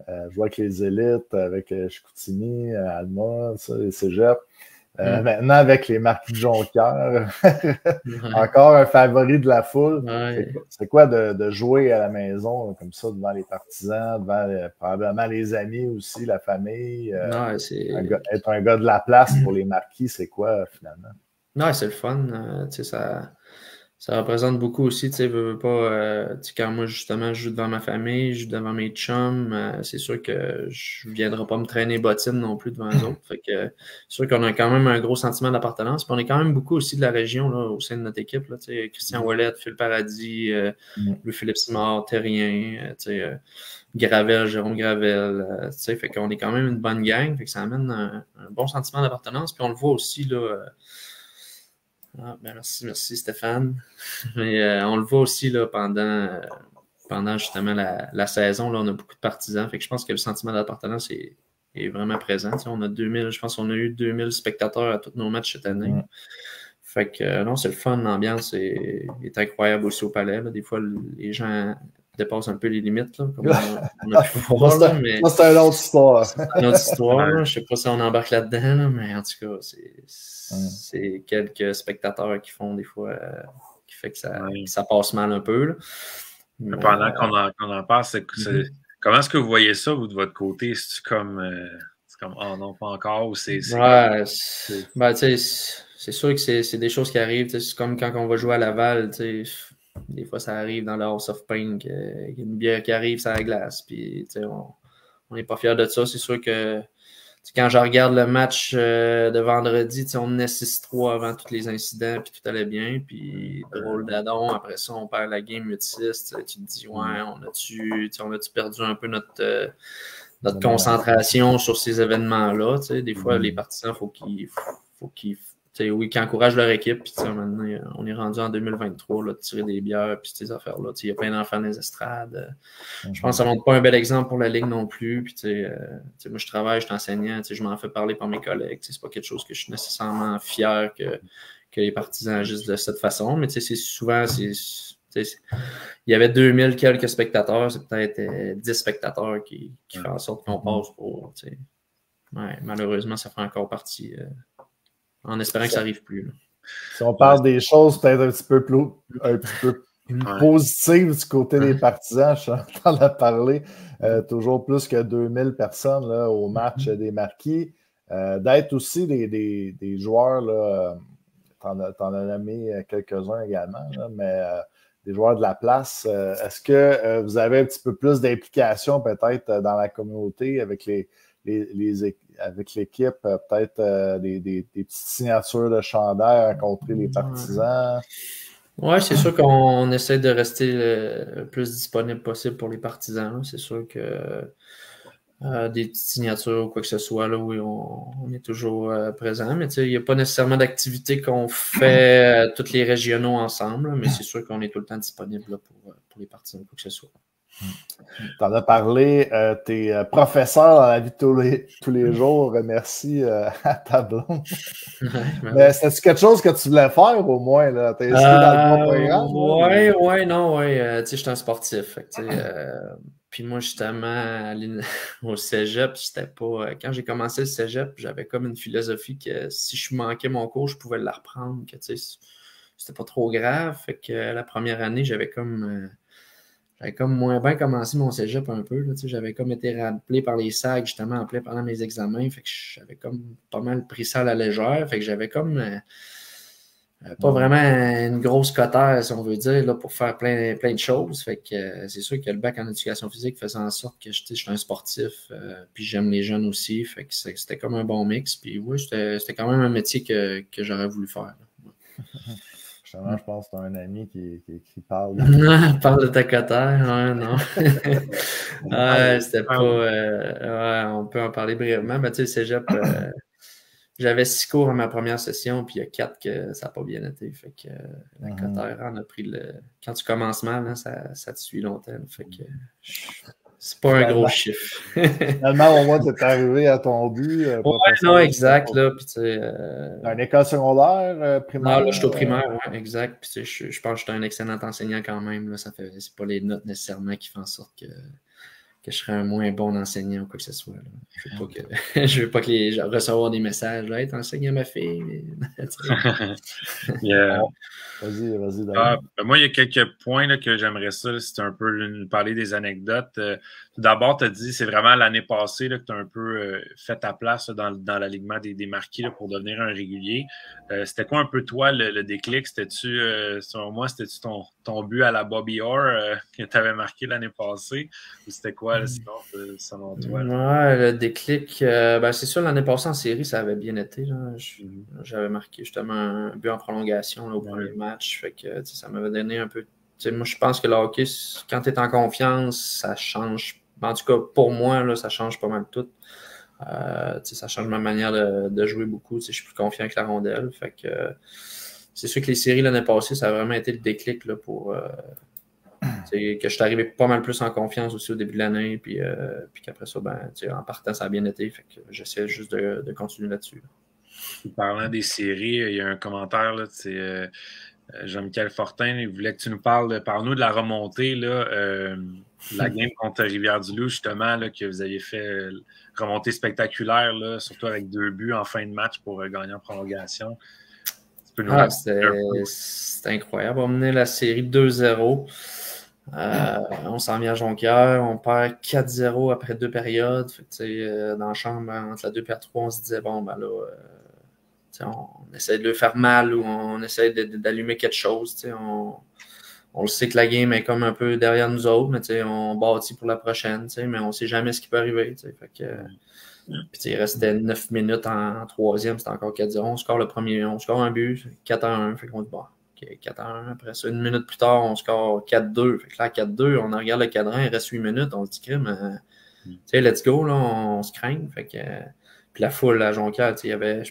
Je vois avec les élites, avec Chicoutimi, Alma, les cégeps. Maintenant, avec les Marquis de Jonquière, encore un favori de la foule. Ouais. C'est quoi de jouer à la maison comme ça devant les partisans, devant probablement les amis aussi, la famille? Être un gars de la place pour les Marquis, c'est quoi finalement? Non, c'est le fun. Ça représente beaucoup aussi, quand moi, justement, je joue devant ma famille, je joue devant mes chums, c'est sûr que je ne viendrai pas me traîner bottines non plus devant les autres. Fait que c'est sûr qu'on a quand même un gros sentiment d'appartenance. Puis on est quand même beaucoup aussi de la région là, au sein de notre équipe. Là, Christian Ouellet, Phil Paradis, Louis-Philippe Simard, Terrien, Gravel, Jérôme Gravel. Fait qu'on est quand même une bonne gang. Fait que ça amène un bon sentiment d'appartenance. Puis on le voit aussi là. Merci Stéphane. Mais on le voit aussi là, pendant justement la saison, là, on a beaucoup de partisans. Fait que je pense que le sentiment d'appartenance est vraiment présent. On a 2000, je pense qu'on a eu 2000 spectateurs à tous nos matchs cette année. Fait que non, c'est le fun, l'ambiance est incroyable aussi au Palais. Là. Des fois, les gens dépassent un peu les limites, là, comme on a pu voir. Là, mais c'est une autre histoire. C'est une autre histoire. Là. Je ne sais pas si on embarque là-dedans, là, mais en tout cas, c'est quelques spectateurs qui font des fois qui fait que ça passe mal un peu. Là. Mais, pendant qu'on en parle, comment est-ce que vous voyez ça, vous, de votre côté? C'est comme oh non, pas encore, ou c'est c'est sûr que c'est des choses qui arrivent. C'est comme quand on va jouer à Laval, des fois ça arrive dans le House of Pain qu'il y a une bière qui arrive sur la glace. Puis on n'est pas fiers de ça. C'est sûr que quand je regarde le match de vendredi, on menait 6-3 avant tous les incidents, puis tout allait bien. Puis drôle d'adon, après ça, on perd la game 8-6. Tu te dis, ouais, on a-tu perdu un peu notre concentration sur ces événements-là? Des fois, les partisans, faut qu'ils encouragent leur équipe. Puis maintenant, on est rendu en 2023, là, de tirer des bières, puis ces affaires-là. Il y a plein d'enfants dans les estrades. Je pense que ça ne montre pas un bel exemple pour la Ligue non plus. Puis, moi, je travaille, je suis enseignant, je m'en fais parler par mes collègues. C'est pas quelque chose que je suis nécessairement fier que les partisans agissent de cette façon. Mais c'est souvent, il y avait 2000 quelques spectateurs, c'est peut-être 10 spectateurs qui font en sorte qu'on passe pour. Malheureusement, ça fait encore partie. En espérant que ça n'arrive plus. Là. Si on parle des choses peut-être un petit peu positives du côté des partisans, je suis en train de parler, toujours plus que 2000 personnes là, au match des Marquis. D'être aussi des joueurs, là, t'en as nommé quelques-uns également, là, mais des joueurs de la place. Est-ce que vous avez un petit peu plus d'implication peut-être dans la communauté avec avec l'équipe, peut-être des petites signatures de chandail à rencontrer les partisans? Oui, c'est sûr qu'on essaie de rester le plus disponible possible pour les partisans. C'est sûr que des petites signatures ou quoi que ce soit, là, oui, on est toujours présent. Mais il n'y a pas nécessairement d'activité qu'on fait tous les régionaux ensemble, mais c'est sûr qu'on est tout le temps disponible là, pour les partisans, quoi que ce soit. Tu en as parlé, t'es professeur dans la vie de tous les jours. Merci à ta blonde. Mais c'est quelque chose que tu voulais faire au moins? T'es inscrit dans le programme? Non. Je suis un sportif. Puis moi, justement, au cégep, c'était pas. Quand j'ai commencé le cégep, j'avais comme une philosophie que si je manquais mon cours, je pouvais la reprendre. C'était pas trop grave. Fait que la première année, j'avais comme moins bien commencé mon cégep un peu. Là, j'avais comme été rappelé par les SAG justement en plein pendant mes examens. Fait que j'avais comme pas mal pris ça à la légère. Fait que j'avais comme pas vraiment une grosse cotère, si on veut dire, là, pour faire plein de choses. Fait que c'est sûr que le bac en éducation physique faisait en sorte que je suis un sportif, puis j'aime les jeunes aussi. Fait que c'était comme un bon mix. Puis oui, c'était quand même un métier que j'aurais voulu faire. Justement, je pense que tu as un ami qui parle. Parle de ta cotère, ouais, non. C'était pas. On peut en parler brièvement. Mais tu sais, le cégep, j'avais 6 cours à ma première session, puis il y a 4 que ça n'a pas bien été. Fait que la cotère en a pris le. Quand tu commences mal, hein, ça te suit longtemps. Fait que c'est pas un gros chiffre. Finalement, au moins, tu es arrivé à ton but. Non, exact. Là, puis, dans une école secondaire, primaire? Non, là, je suis au primaire, ouais, exact. Puis, je pense que je suis un excellent enseignant quand même. Là, c'est pas les notes nécessairement qui font en sorte que je serais un moins bon enseignant ou quoi que ce soit. Là. Je veux pas que les gens recevoir des messages. Là, t'enseignes à ma fille. Yeah. Vas-y. Moi, il y a quelques points là, que j'aimerais ça. C'est un peu parler des anecdotes. Tout d'abord, tu as dit c'est vraiment l'année passée là, que tu as un peu fait ta place là, dans l'alignement des marquis là, pour devenir un régulier. C'était quoi un peu toi le déclic? C'était-tu, selon moi, c'était-tu ton but à la Bobby Orr que tu avais marqué l'année passée? Ou c'était quoi sinon, selon toi? Ouais, le déclic, c'est sûr, l'année passée en série, ça avait bien été. Là. J'avais marqué justement un but en prolongation là, au premier match. Fait que ça m'avait donné un peu. Moi, je pense que le hockey, quand tu es en confiance, ça change. En tout cas, pour moi, là, ça change pas mal tout. Ça change ma manière de jouer beaucoup. Je suis plus confiant avec la rondelle. Fait que c'est sûr que les séries l'année passée, ça a vraiment été le déclic là, pour que je suis arrivé pas mal plus en confiance aussi au début de l'année. Puis qu'après ça, en partant, ça a bien été. Fait que j'essaie juste de continuer là-dessus. Là. Parlant des séries, il y a un commentaire là, c'est Jean-Michel Fortin, il voulait que tu nous parle-nous de la remontée, là, la game contre Rivière-du-Loup, justement, là, que vous aviez fait remontée spectaculaire, là, surtout avec 2 buts en fin de match pour gagner en prolongation. C'était incroyable. On menait la série 2-0. On s'en vient à Jonquière. On perd 4-0 après 2 périodes. Fait que, dans la chambre, entre la 2 et la 3, on se disait, bon, ben là... on essaie de le faire mal ou on essaie d'allumer quelque chose. On le sait que la game est comme un peu derrière nous autres, mais on bâtit pour la prochaine, mais on ne sait jamais ce qui peut arriver. Fait que, puis il restait 9 minutes en troisième, c'était encore 4-0. On score un but, 4-1. Fait qu'on dit, bon, okay, 4-1. Après ça, 1 minute plus tard, on score 4-2. Fait que là, 4-2, on regarde le cadran, il reste 8 minutes. On se dit, crime, let's go, là, on se craint. Fait que... Puis la foule à Jonquière, je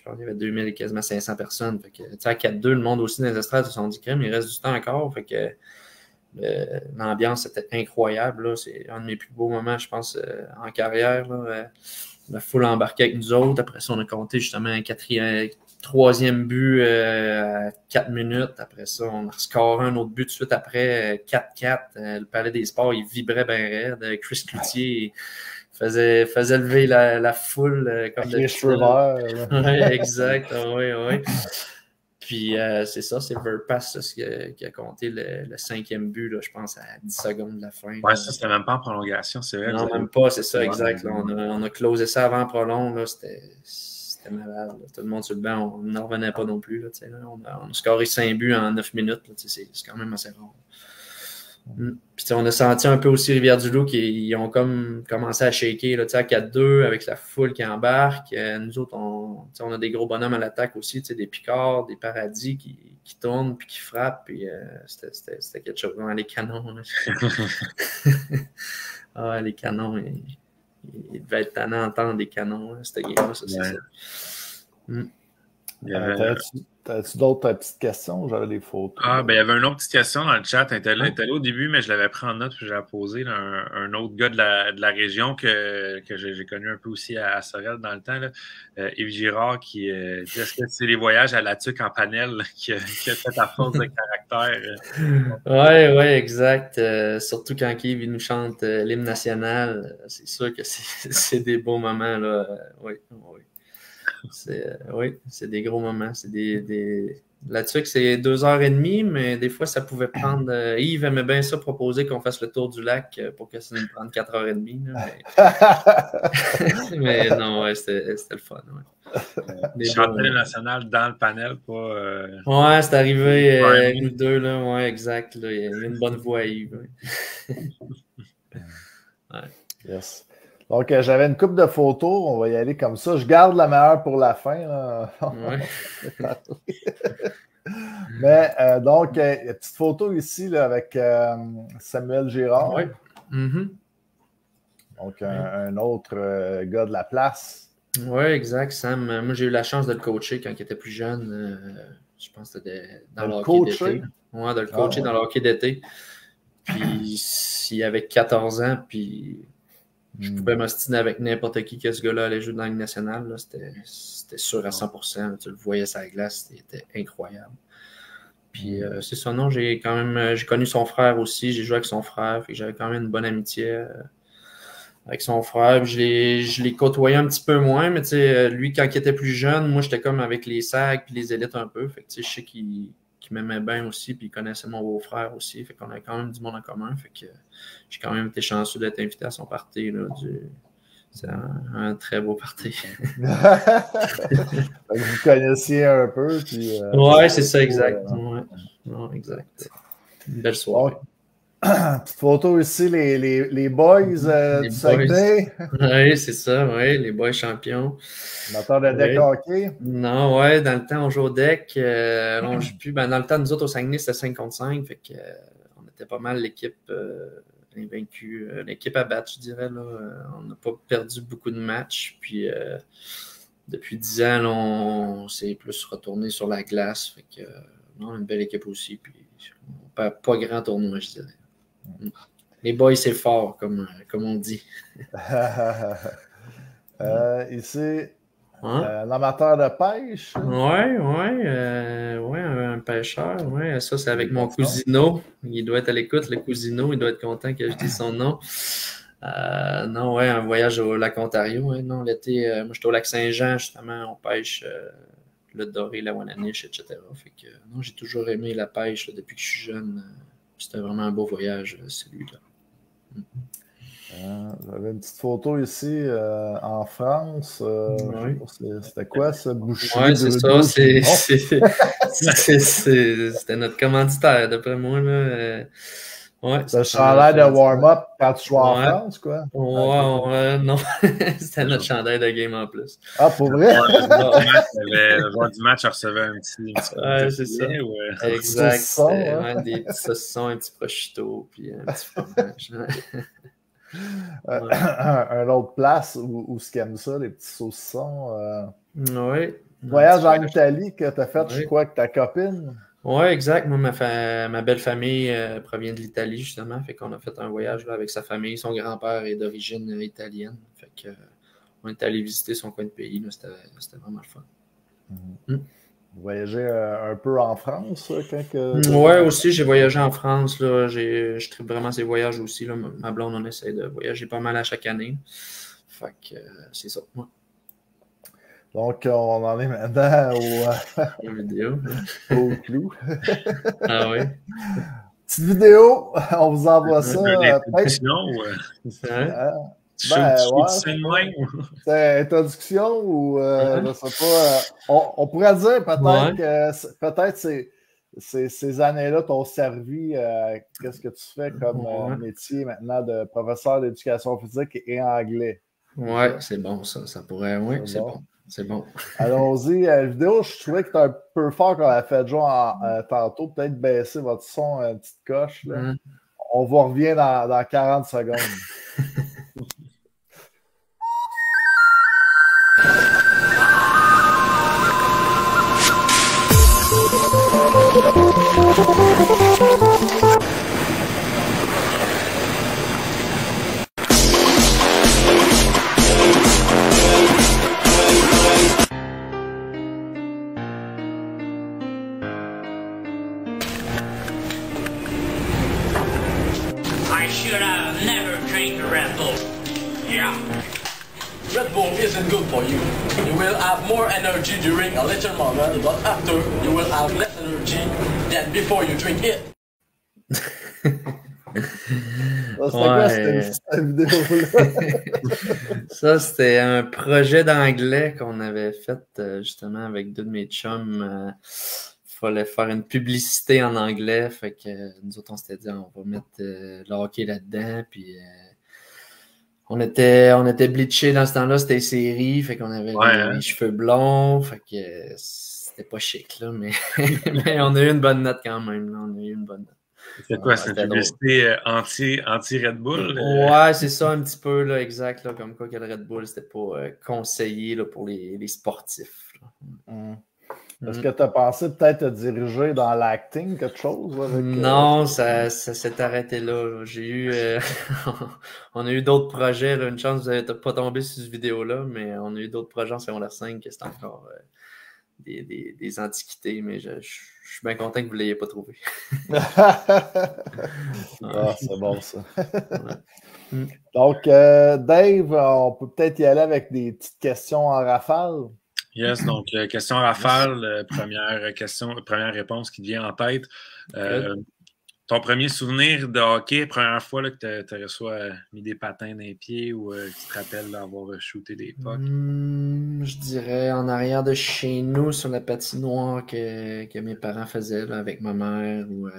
pense qu'il y avait 2000 et quasiment 500 personnes. Fait que, à 4-2, le monde aussi dans les estrades se sont dit crème, il reste du temps encore. Fait que l'ambiance était incroyable. Là. C'est un de mes plus beaux moments, je pense, en carrière. Là. La foule embarquait avec nous autres. Après ça, on a compté justement un 3e but à 4 minutes. Après ça, on a rescoré un autre but tout de suite après, 4-4. Le Palais des Sports, il vibrait bien raide. Chris Cloutier faisait lever la foule comme les cheveux verts. Oui, exact. Oui. Puis c'est ça, c'est Verpass qui a compté le 5e but, là, je pense, à 10 secondes de la fin. Ouais, ça, c'était même pas en prolongation, c'est vrai. Non, même pas, c'est ça, exact. Là, on a closé ça avant prolong, là, c'était malade. Là. Tout le monde sur le banc, on n'en revenait pas non plus. Là, on a scoré 5 buts en 9 minutes. Là, c'est quand même assez rare. Puis on a senti un peu aussi Rivière-du-Loup qui ont comme commencé à shaker là, à 4-2 avec la foule qui embarque. Nous autres, on a des gros bonhommes à l'attaque aussi, des Picards, des Paradis qui tournent puis qui frappent. Puis c'était quelque chose. Les canons. Là. Les canons, il devait être tannant d'entendre des canons, cette game-là, ça, c'est ça. T'as-tu d'autres petites questions? J'avais des photos. Il y avait une autre petite question dans le chat. Elle était là au début, mais je l'avais pris en note puis je l'ai posée. Un autre gars de la région que j'ai connu un peu aussi à Sorel dans le temps. Là. Yves Girard qui dit est-ce que c'est les voyages à la tuque en panel là, qui a fait ta force de caractère? Oui, exact. Surtout quand Yves il nous chante l'hymne national, c'est sûr que c'est des beaux moments. Là. Oui. C'est des gros moments. Là-dessus, c'est 2h30, mais des fois, ça pouvait prendre. Yves aimait bien ça, proposer qu'on fasse le tour du lac pour que ça nous prenne 4h30. Mais non, c'était le fun. Chanter le national dans le panel, pas. Ouais, c'est arrivé une ou deux, là. Ouais, exact. Là. Il y a une bonne voix à Yves. Yes. Donc, j'avais une couple de photos. On va y aller comme ça. Je garde la meilleure pour la fin. Là. Mais donc, il y a une petite photo ici là, avec Samuel Girard. Oui. Mm-hmm. Donc, un autre gars de la place. Oui, exact, Sam. Moi, j'ai eu la chance de le coacher quand il était plus jeune. Je pense que c'était dans le hockey d'été. Oui, de le coacher dans le hockey d'été. Puis, il avait 14 ans, puis je pouvais m'ostiner avec n'importe qui que ce gars-là allait jouer dans la Ligue nationale. Là. C'était sûr à 100%. Tu le voyais sur la glace, c'était incroyable. Puis c'est ça, non, j'ai connu son frère aussi, j'ai joué avec son frère, j'avais quand même une bonne amitié avec son frère. Je l'ai côtoyé un petit peu moins, mais tu sais, lui, quand il était plus jeune, moi, j'étais comme avec les SAG puis les élites un peu. Fait que tu sais, je sais qu'il m'aimait bien aussi, puis il connaissait mon beau-frère aussi. Fait qu'on avait quand même du monde en commun. Fait que j'ai quand même été chanceux d'être invité à son party. Là, c'est un très beau party. Vous connaissiez un peu. Puis, ouais, c'est ça, exact. Non, exact. Une belle soirée. Petite photo ici, les boys du Saguenay. Oui, c'est ça, oui, les boys champions. Amateur de deck hockey. Non, ouais, dans le temps, on joue au deck. On joue plus. Ben, dans le temps, nous autres, au Saguenay, c'était 5 contre 5. Fait que, on était pas mal l'équipe invaincue. L'équipe à battre, je dirais. Là. On n'a pas perdu beaucoup de matchs. Puis, depuis 10 ans, là, on s'est plus retourné sur la glace. Fait que, non, une belle équipe aussi. Puis, on perd pas grand tournoi, je dirais. Les boys, c'est fort, comme on dit. Ici, un amateur de pêche. Oui, un pêcheur. Ouais. Ça, c'est avec mon Cousino. Il doit être à l'écoute, le Cousino. Il doit être content que je dise son nom. Non, un voyage au lac Ontario. Ouais. Non, l'été, moi, j'étais au lac Saint-Jean, justement. On pêche le doré, la wananiche, etc. Fait que, non, j'ai toujours aimé la pêche là, depuis que je suis jeune. C'était vraiment un beau voyage, celui-là. J'avais une petite photo ici en France. C'était quoi, ce boucher? Oui, c'est ça. C'était notre commanditaire, d'après moi. Là. C'est le chandail de warm-up quand tu joues en France, quoi? Non. C'était notre chandail de game en plus. Ah, pour vrai? Le joueur du match recevait un petit c'est ça. Exact. Des petits saucissons, un petit prosciutto, puis un petit fromage. Un autre place où ce qu'ils aiment ça, les petits saucissons. Oui. Voyage en Italie que tu as fait, je crois, avec ta copine. Oui, exact. Moi, ma belle famille provient de l'Italie, justement. Fait qu'on a fait un voyage là, avec sa famille. Son grand-père est d'origine italienne. Fait que, on est allé visiter son coin de pays. C'était vraiment le fun. Vous voyagez un peu en France? Oui, aussi, j'ai voyagé en France. Là. Je tripe vraiment ces voyages aussi. Là. Ma blonde, on essaie de voyager pas mal à chaque année. Fait que c'est ça. Ouais. Donc, on en est maintenant au clou. Ah oui. Petite vidéo, on vous envoie ça. C'est introduction ou je sais pas. On pourrait dire peut-être que ces années-là t'ont servi. Qu'est-ce que tu fais comme métier maintenant de professeur d'éducation physique et anglais? Oui, c'est bon ça. Ça pourrait. Oui, c'est bon. C'est bon. Allons-y. La vidéo, je trouvais que c'était un peu fort quand on a fait genre tantôt. Peut-être baisser votre son une petite coche. Là. On vous revient dans 40 secondes. I should have never drank Red Bull. Yeah. Red Bull isn't good for you. You will have more energy during a little moment, but after you will have less energy than before you drink it. Cette vidéo-là? Ça, c'était un projet d'anglais qu'on avait fait justement avec deux de mes chums. Fallait faire une publicité en anglais. Fait que nous autres, on s'était dit, on va mettre le hockey là-dedans. Puis on était bleachés dans ce temps-là, c'était série. Fait qu'on avait les cheveux blonds. Fait que c'était pas chic, là. Mais, mais on a eu une bonne note quand même. Là. On a eu une bonne note. C'est quoi, c'est une publicité anti-Red Bull? Ouais, c'est ça un petit peu, là, exact. Là, comme quoi que le Red Bull, c'était pas conseillé là, pour les sportifs. Est-ce que tu as pensé peut-être te diriger dans l'acting, quelque chose? Avec, non, ça s'est arrêté là. J'ai eu, on a eu d'autres projets. Là. Une chance, vous n'êtes pas tombé sur cette vidéo-là, mais on a eu d'autres projets en secondaire 5 que c'était encore des antiquités, mais je suis bien content que vous ne l'ayez pas trouvé. C'est bon, ça. Donc, Dave, on peut peut-être y aller avec des petites questions en rafale. Yes, donc question rafale, première réponse qui te vient en tête. Ton premier souvenir de hockey, première fois là, que tu as soit mis des patins dans les pieds ou tu te rappelles d'avoir shooté des pucks? Je dirais en arrière de chez nous, sur la patinoire que mes parents faisaient là, avec ma mère. Ou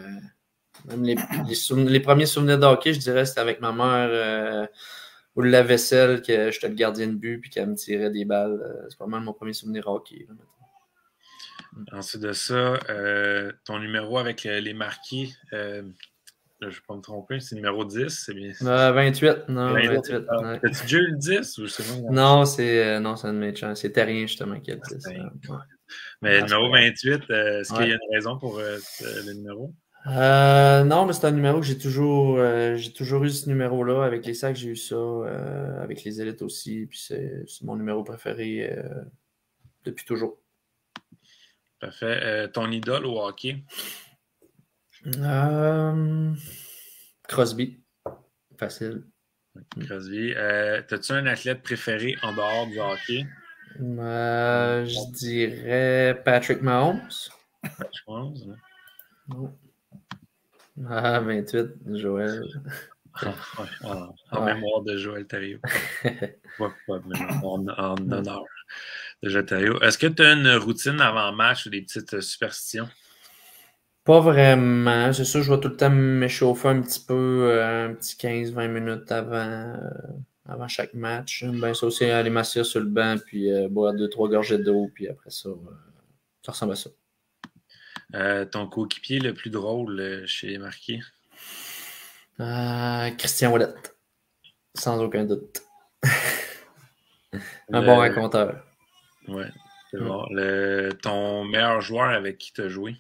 même les premiers souvenirs de hockey, je dirais, c'était avec ma mère. Ou le lave-vaisselle, que j'étais le gardien de but puis qu'elle me tirait des balles. C'est pas mal mon premier souvenir hockey. Là, ensuite de ça, ton numéro avec les marqués, je ne vais pas me tromper, c'est numéro 10, c'est bien ça? 28, non, 28. As-tu déjà eu le 10? Ou c'est non, c'est un de mes chants. C'est Terrien, justement, qui a le 10. Mais le numéro 28, est-ce qu'il y a une raison pour le numéro? Non, mais c'est un numéro que j'ai toujours eu ce numéro-là. Avec les sacs, j'ai eu ça. Avec les élites aussi. Puis c'est mon numéro préféré depuis toujours. Parfait. Ton idole au hockey? Crosby. Facile. Crosby. T'as-tu un athlète préféré en dehors du hockey? Je dirais Patrick Mahomes. Patrick Mahomes, hein? Non. 28, Joël. En mémoire de Joël Thériault. en honneur de Joël Thériault. Est-ce que tu as une routine avant match ou des petites superstitions? Pas vraiment. C'est sûr, je vais tout le temps m'échauffer un petit peu, un petit 15-20 minutes avant chaque match. Ben, ça aussi, aller m'asseoir sur le banc, puis boire 2-3 gorgées d'eau, puis après ça, ça ressemble à ça. Ton coéquipier le plus drôle chez les marqués? Christian Ouellet. Sans aucun doute. Un bon raconteur. Ouais, c'est bon. Ton meilleur joueur avec qui tu as joué?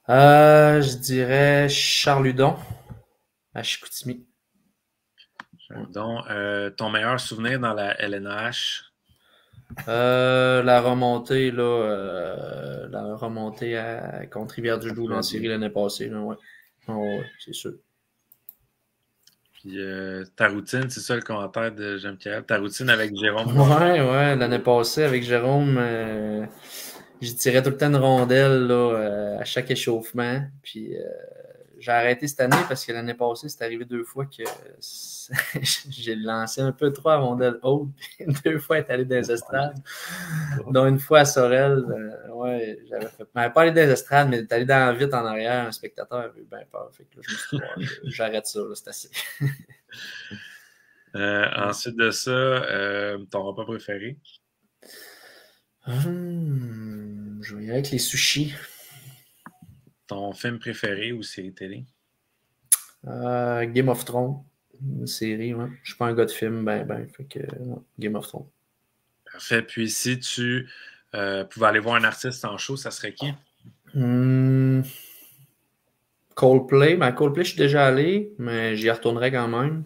Je dirais Charles Hudon à Chicoutimi. Donc, ton meilleur souvenir dans la LNH? La remontée contre Rivière-du-Loup en série l'année passée. Là, ouais. Ouais, c'est sûr. Puis ta routine, c'est ça le commentaire de Jean-Pierre. Ta routine avec Jérôme? Ouais, l'année passée avec Jérôme, je tirais tout le temps une rondelle là, à chaque échauffement. Puis j'ai arrêté cette année parce que l'année passée, c'est arrivé 2 fois que j'ai lancé un peu trop à rondelle haute, puis 2 fois elle est allée dans les estrades. Donc une fois à Sorel, j'avais fait. Elle pas allé dans les estrades, mais elle est allée dans vite en arrière, un spectateur avait eu bien peur. Fait que là, je me suis dit, j'arrête ça, là, c'est assez. Ensuite de ça, ton repas préféré? Je vais y aller avec les sushis. Ton film préféré ou série télé? Game of Thrones. Une série, ouais. Je suis pas un gars de film, fait que Game of Thrones. Parfait. Puis si tu pouvais aller voir un artiste en show, ça serait qui? Coldplay, je suis déjà allé, mais j'y retournerai quand même.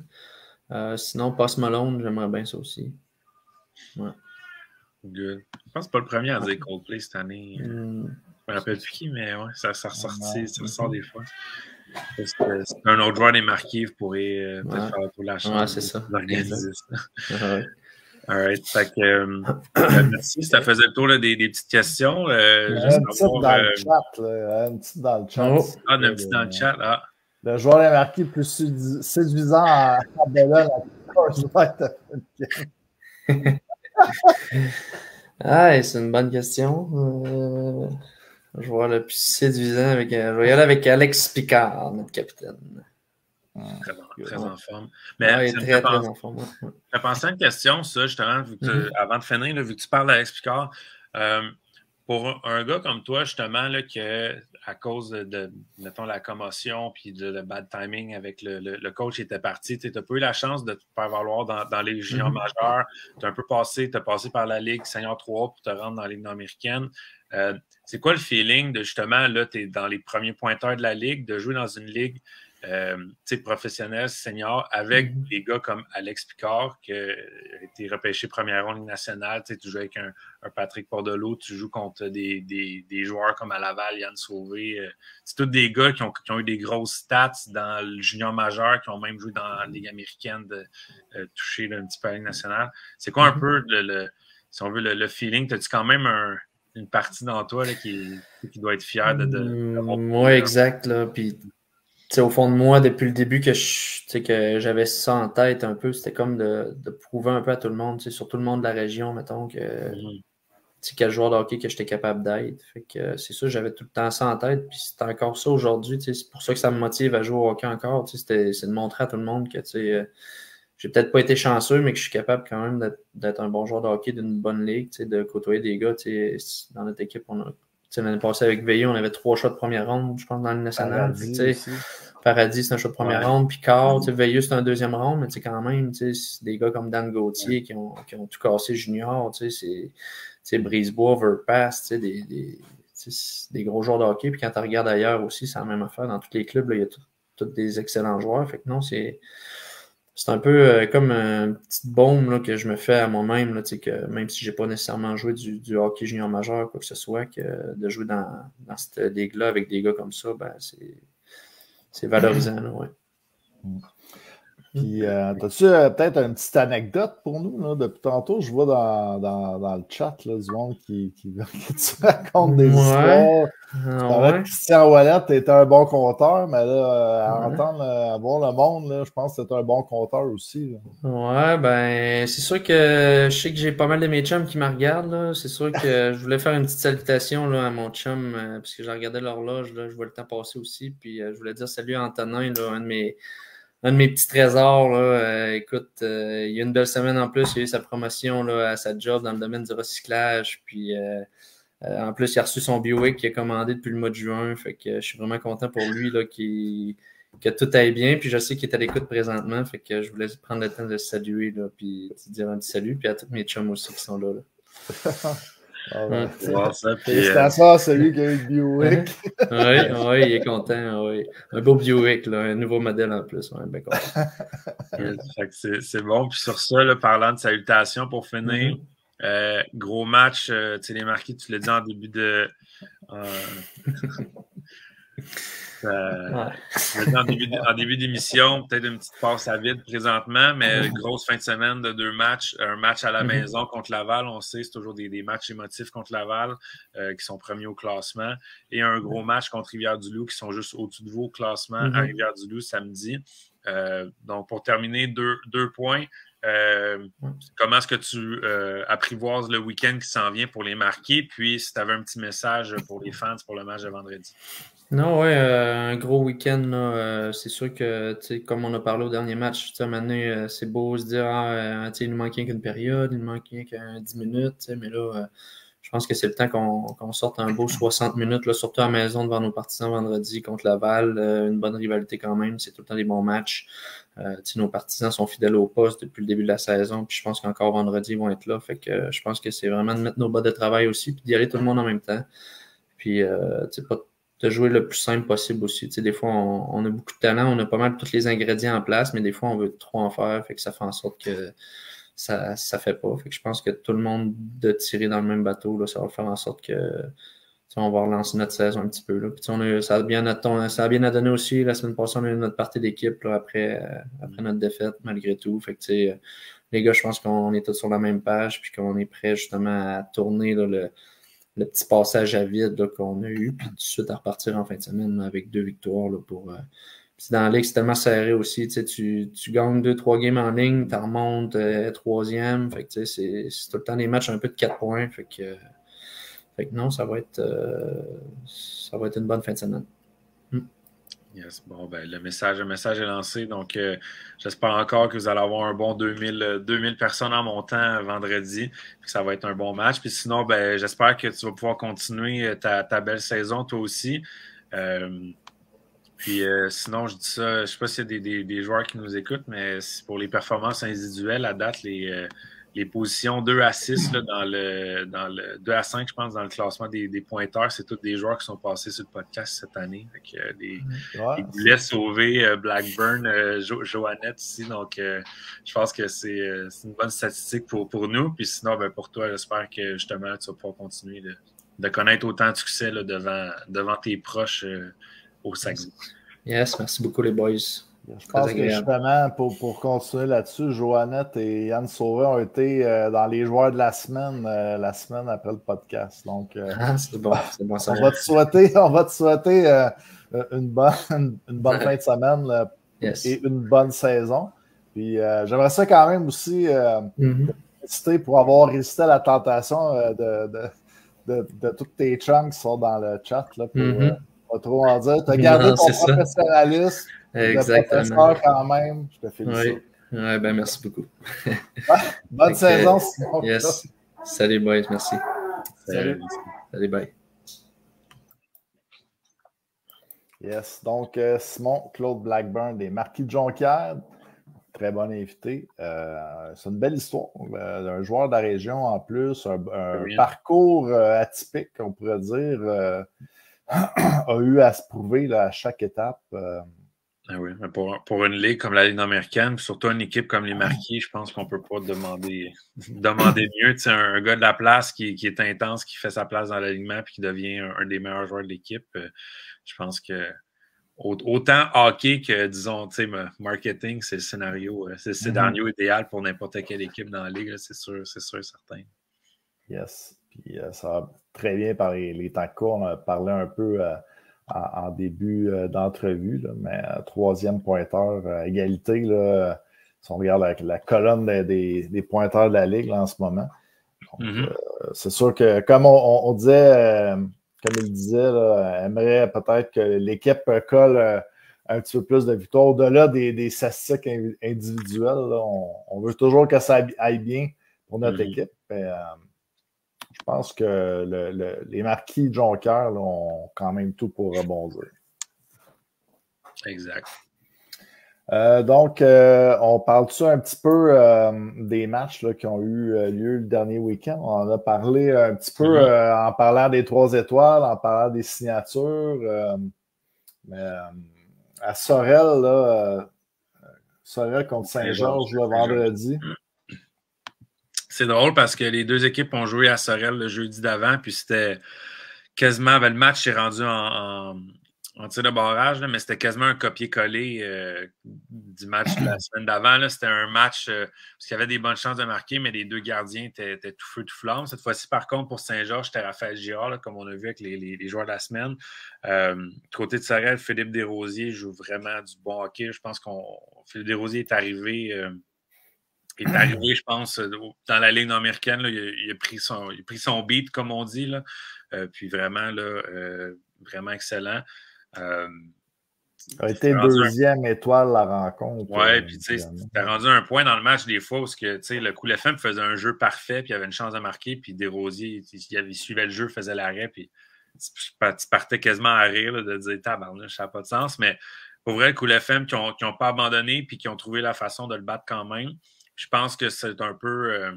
Sinon, Post Malone, j'aimerais bien ça aussi. Ouais. Good. Je pense que c'est pas le premier à dire Coldplay cette année. Je me rappelle plus qui, mais ouais, ça ressort des fois. Parce que c'est un autre joueur des marqués, vous pourrez peut-être faire pour la chance. Ouais, c'est ça. D'organiser ça. Ouais. All right. Fait que, merci. Ça faisait le tour là, des petites questions. Une petite dans le chat. Là. Une petite dans le chat. Ah, une petite dans le chat. Ah. Le joueur des marqués le plus séduisant à Bellon, c'est une bonne question. Je vois le plus séduisant avec. Je vais y aller avec Alex Picard, notre capitaine. Très en forme. Mais il est très en forme. Je pensais à une question, ça, justement, avant de finir, là, vu que tu parles d'Alex Picard. Pour un gars comme toi, justement, là, que à cause de mettons, la commotion puis le bad timing avec le coach qui était parti, tu n'as pas eu la chance de te faire valoir dans les juniors majeurs. Tu as un peu passé par la Ligue Senior 3 pour te rendre dans la Ligue nord-américaine. C'est quoi le feeling de, justement, là, tu es dans les premiers pointeurs de la Ligue, de jouer dans une Ligue professionnel, senior, avec des gars comme Alex Picard, qui a été repêché première ronde nationale. Tu joues avec un Patrick Pordelot, tu joues contre des joueurs comme à Laval, Yann Sauvé. C'est tous des gars qui ont eu des grosses stats dans le junior majeur, qui ont même joué dans la Ligue américaine, touché un petit peu à la Ligue nationale. C'est quoi un peu, si on veut, le feeling? As-tu quand même une partie dans toi là, qui doit être fière de oui, exact. Là. Puis, au fond de moi, depuis le début que j'avais ça en tête un peu, c'était comme de prouver un peu à tout le monde, surtout le monde de la région, mettons, quel joueur de hockey que j'étais capable d'être. Fait que c'est ça, j'avais tout le temps ça en tête, puis c'est encore ça aujourd'hui. C'est pour ça que ça me motive à jouer au hockey encore. C'est de montrer à tout le monde que j'ai peut-être pas été chanceux, mais que je suis capable quand même d'être un bon joueur de hockey d'une bonne ligue, de côtoyer des gars. Dans notre équipe, l'année passée avec Veilleux, on avait 3 choix de première ronde, je pense, dans le national. Paradis, c'est un choix de première ronde. Picard, Veilleux, c'est un deuxième ronde, mais quand même, des gars comme Dan Gauthier qui ont tout cassé junior, c'est Brisebois, Verpass, des gros joueurs de hockey. Puis quand tu regardes ailleurs aussi, c'est la même affaire. Dans tous les clubs, il y a tous des excellents joueurs. Fait que non, c'est un peu comme une petite bombe là, que je me fais à moi-même, là, que même si je n'ai pas nécessairement joué du hockey junior majeur, quoi que ce soit, que de jouer dans cette ligue-là avec des gars comme ça, ben, c'est valorisant. Là, ouais. Puis, as-tu peut-être une petite anecdote pour nous? Là? Depuis tantôt, je vois dans le chat là, du monde qui tu racontes des histoires. Christian Ouellet était un bon conteur, mais là, à entendre le monde, là, je pense que c'était un bon conteur aussi. Là. Ouais, ben, c'est sûr que je sais que j'ai pas mal de mes chums qui me regardent. Là. C'est sûr que je voulais faire une petite salutation là, à mon chum, parce que j'ai regardé l'horloge, là, je vois le temps passer aussi. Puis, je voulais dire salut à Antonin, là, un de mes petits trésors, là, écoute, il y a une belle semaine en plus, il a eu sa promotion là, à sa job dans le domaine du recyclage, puis en plus, il a reçu son Buick qu'il a commandé depuis le mois de juin, fait que je suis vraiment content pour lui là, que tout aille bien, puis je sais qu'il est à l'écoute présentement, fait que je voulais prendre le temps de le saluer, là, puis de dire un petit salut, puis à tous mes chums aussi qui sont là. Félicitations à celui qui a eu le Buick. Oui, il est content. Oui. Un beau Buick, là, un nouveau modèle en plus. Ouais, bien content. C'est bon. Puis sur ça, là, parlant de salutations pour finir, gros match, les marqués, tu l'as dit en début de. En début d'émission, peut-être une petite passe à vide présentement, mais grosse fin de semaine de 2 matchs. Un match à la maison contre Laval, on sait, c'est toujours des matchs émotifs contre Laval qui sont premiers au classement. Et un gros match contre Rivière-du-Loup qui sont juste au-dessus de vous au classement à Rivière-du-Loup samedi. Donc, pour terminer, 2 points. Comment est-ce que tu apprivoises le week-end qui s'en vient pour les marquer? Puis, si tu avais un petit message pour les fans pour le match de vendredi. Non, ouais, un gros week-end, c'est sûr que, comme on a parlé au dernier match, à un moment donné, c'est beau se dire, il nous manque rien qu'une période, il nous manque rien qu'un 10 minutes, mais là, je pense que c'est le temps qu'on sorte un beau 60 minutes, là, surtout à la maison devant nos partisans vendredi contre Laval, une bonne rivalité quand même, c'est tout le temps des bons matchs. Nos partisans sont fidèles au poste depuis le début de la saison, puis je pense qu'encore vendredi, ils vont être là, fait que je pense que c'est vraiment de mettre nos bas de travail aussi, puis d'y aller tout le monde en même temps. Puis, de jouer le plus simple possible aussi. Tu sais, des fois, on a beaucoup de talent, on a pas mal tous les ingrédients en place, mais des fois, on veut trop en faire, fait que ça fait en sorte que ça fait pas. Fait que je pense que tout le monde de tirer dans le même bateau, là, ça va faire en sorte que on va relancer notre saison un petit peu. Là. Puis, ça a bien donné aussi. La semaine passée, on a eu notre partie d'équipe après notre défaite, malgré tout. Fait que, les gars, je pense qu'on est tous sur la même page puis qu'on est prêt justement à tourner là, le petit passage à vide là, qu'on a eu, puis tout de suite à repartir en fin de semaine là, avec 2 victoires là, pour. Dans la ligue, c'est tellement serré aussi. Tu gagnes 2-3 games en ligne, tu remontes 3e. Fait que c'est tout le temps des matchs un peu de 4 points. Fait que non, ça va être une bonne fin de semaine. Yes, bon, ben, le message est lancé. Donc, j'espère encore que vous allez avoir un bon 2000 personnes en montant vendredi. Puis que ça va être un bon match. Puis sinon, ben, j'espère que tu vas pouvoir continuer ta belle saison, toi aussi. Puis sinon, je dis ça, je ne sais pas s'il y a des joueurs qui nous écoutent, mais pour les performances individuelles, à date, les positions 2 à 6 là, dans le 2 à 5, je pense, dans le classement des pointeurs, c'est tous des joueurs qui sont passés sur le podcast cette année. Fait que, des boulets sauvés, Blackburn, Joannette ici. Donc, je pense que c'est une bonne statistique pour nous. Puis sinon, ben, pour toi, j'espère que justement, tu vas pouvoir continuer de connaître autant de succès là, devant tes proches au Saguenay. Yes, merci beaucoup les boys. Je pense que justement, pour continuer là-dessus, Joannette et Yann Sauvé ont été dans les joueurs de la semaine après le podcast. Donc, c'est bon, ça on va te souhaiter une bonne fin de semaine là, et une bonne saison. Puis j'aimerais ça quand même aussi féliciter pour avoir résisté à la tentation de tous tes chums qui sont dans le chat là, pour pas trop en dire. Tu as gardé ton professionnalisme. Exactement. Quand même, je te félicite. Oui, ben merci beaucoup. Bonne saison, Simon. Yes. Salut, boys, merci. Salut. Salut, bye. Yes, donc Simon Claude Blackburn des Marquis de Jonquière, très bon invité. C'est une belle histoire d'un joueur de la région en plus, un parcours atypique, on pourrait dire, a eu à se prouver là, à chaque étape. Ah oui, mais pour une ligue comme la Ligue américaine, puis surtout une équipe comme les Marquis, je pense qu'on ne peut pas demander mieux. Tu sais, un gars de la place qui est intense, qui fait sa place dans l'alignement puis qui devient un des meilleurs joueurs de l'équipe, je pense que autant hockey que, disons, tu sais, marketing, c'est le scénario idéal pour n'importe quelle équipe dans la ligue, c'est sûr et certain. Yes, puis ça va très bien par les temps courts. On a parlé un peu en début d'entrevue, là, mais troisième pointeur à égalité, là, si on regarde la colonne des pointeurs de la Ligue là, en ce moment. Donc, c'est sûr que, comme on disait, comme il disait, là, aimerait peut-être que l'équipe colle un petit peu plus de victoires. Au-delà des statistiques individuelles, là, on veut toujours que ça aille bien pour notre équipe. Mais, je pense que les Marquis de Jonquière là, ont quand même tout pour rebondir. Exact. Donc, on parle-tu un petit peu des matchs là, qui ont eu lieu le dernier week-end? On en a parlé un petit peu en parlant des 3 étoiles, en parlant des signatures. Mais à Sorel, là, Sorel contre Saint-Georges le vendredi. C'est drôle parce que les 2 équipes ont joué à Sorel le jeudi d'avant, puis c'était quasiment, le match s'est rendu en tir de barrage, là, mais c'était quasiment un copier-coller du match de la semaine d'avant. C'était un match parce qu'il y avait des bonnes chances de marquer, mais les 2 gardiens étaient tout feu, tout flamme. Cette fois-ci, par contre, pour Saint-Georges, c'était Raphaël Girard, là, comme on a vu avec les joueurs de la semaine. Du côté de Sorel, Philippe Desrosiers joue vraiment du bon hockey. Je pense Philippe Desrosiers est arrivé, je pense, dans la Ligue américaine. Là, il a pris son beat, comme on dit. Là. Puis vraiment, là, vraiment excellent. A été deuxième étoile la rencontre. Oui, puis tu sais, t'as rendu un point dans le match des fois où le Cool FM faisait un jeu parfait, puis il avait une chance de marquer, puis Desrosiers, il suivait le jeu, faisait l'arrêt, puis tu partais quasiment à rire là, de dire tabarnouche, ça n'a pas de sens. Mais pour vrai, le Cool FM qui n'ont pas abandonné, puis qui ont trouvé la façon de le battre quand même. Je pense que c'est un peu.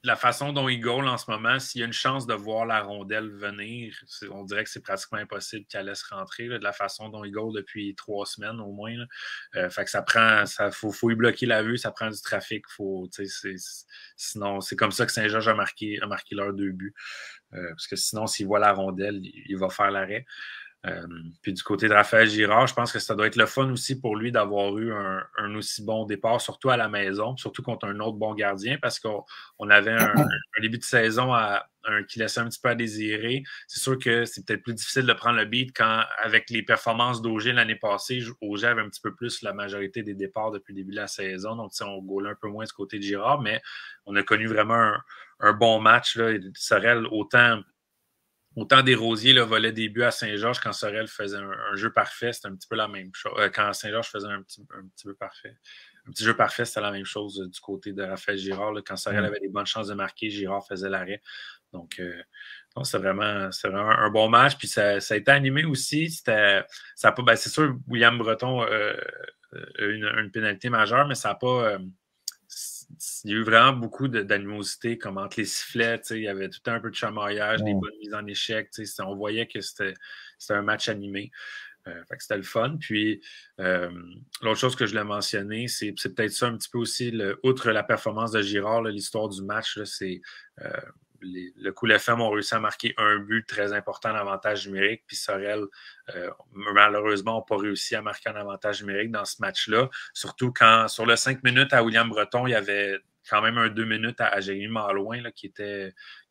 la façon dont il goal en ce moment, s'il y a une chance de voir la rondelle venir, on dirait que c'est pratiquement impossible qu'elle laisse rentrer, là, de la façon dont il goal depuis 3 semaines au moins. Fait que faut y bloquer la vue, ça prend du trafic. Sinon, c'est comme ça que Saint-Georges a marqué leurs 2 buts. Parce que sinon, s'il voit la rondelle, il va faire l'arrêt. Puis du côté de Raphaël Girard, je pense que ça doit être le fun aussi pour lui d'avoir eu un aussi bon départ, surtout à la maison, surtout contre un autre bon gardien, parce qu'on avait un début de saison qui laissait un petit peu à désirer. C'est sûr que c'est peut-être plus difficile de prendre le beat quand, avec les performances d'Auger l'année passée, Auger avait un petit peu plus la majorité des départs depuis le début de la saison, donc on goalait un peu moins du côté de Girard, mais on a connu vraiment un bon match. Là. Sorel, Autant Desrosiers volait des buts à Saint-Georges quand Sorel faisait un jeu parfait, c'était un petit peu la même chose. Quand Saint-Georges faisait un petit peu parfait. Un petit jeu parfait, c'était la même chose du côté de Raphaël Girard. Là. Quand Sorel avait des bonnes chances de marquer, Girard faisait l'arrêt. Donc, c'est vraiment un bon match. Puis ça a été animé aussi. C'est sûr, William Breton a une pénalité majeure, mais ça n'a pas. Il y a eu vraiment beaucoup d'animosité, comme entre les sifflets, il y avait tout un peu de chamaillage, des bonnes mises en échec. On voyait que c'était un match animé. Fait que c'était le fun. Puis, l'autre chose que je l'ai mentionné, c'est peut-être ça un petit peu aussi, outre la performance de Girard, l'histoire du match, là, c'est le Cool FM ont réussi à marquer un but très important en avantage numérique, puis Sorel, malheureusement, n'a pas réussi à marquer en avantage numérique dans ce match-là, surtout quand, sur le 5 minutes à William Breton, il y avait quand même un 2 minutes à Jérémy Malouin là, qui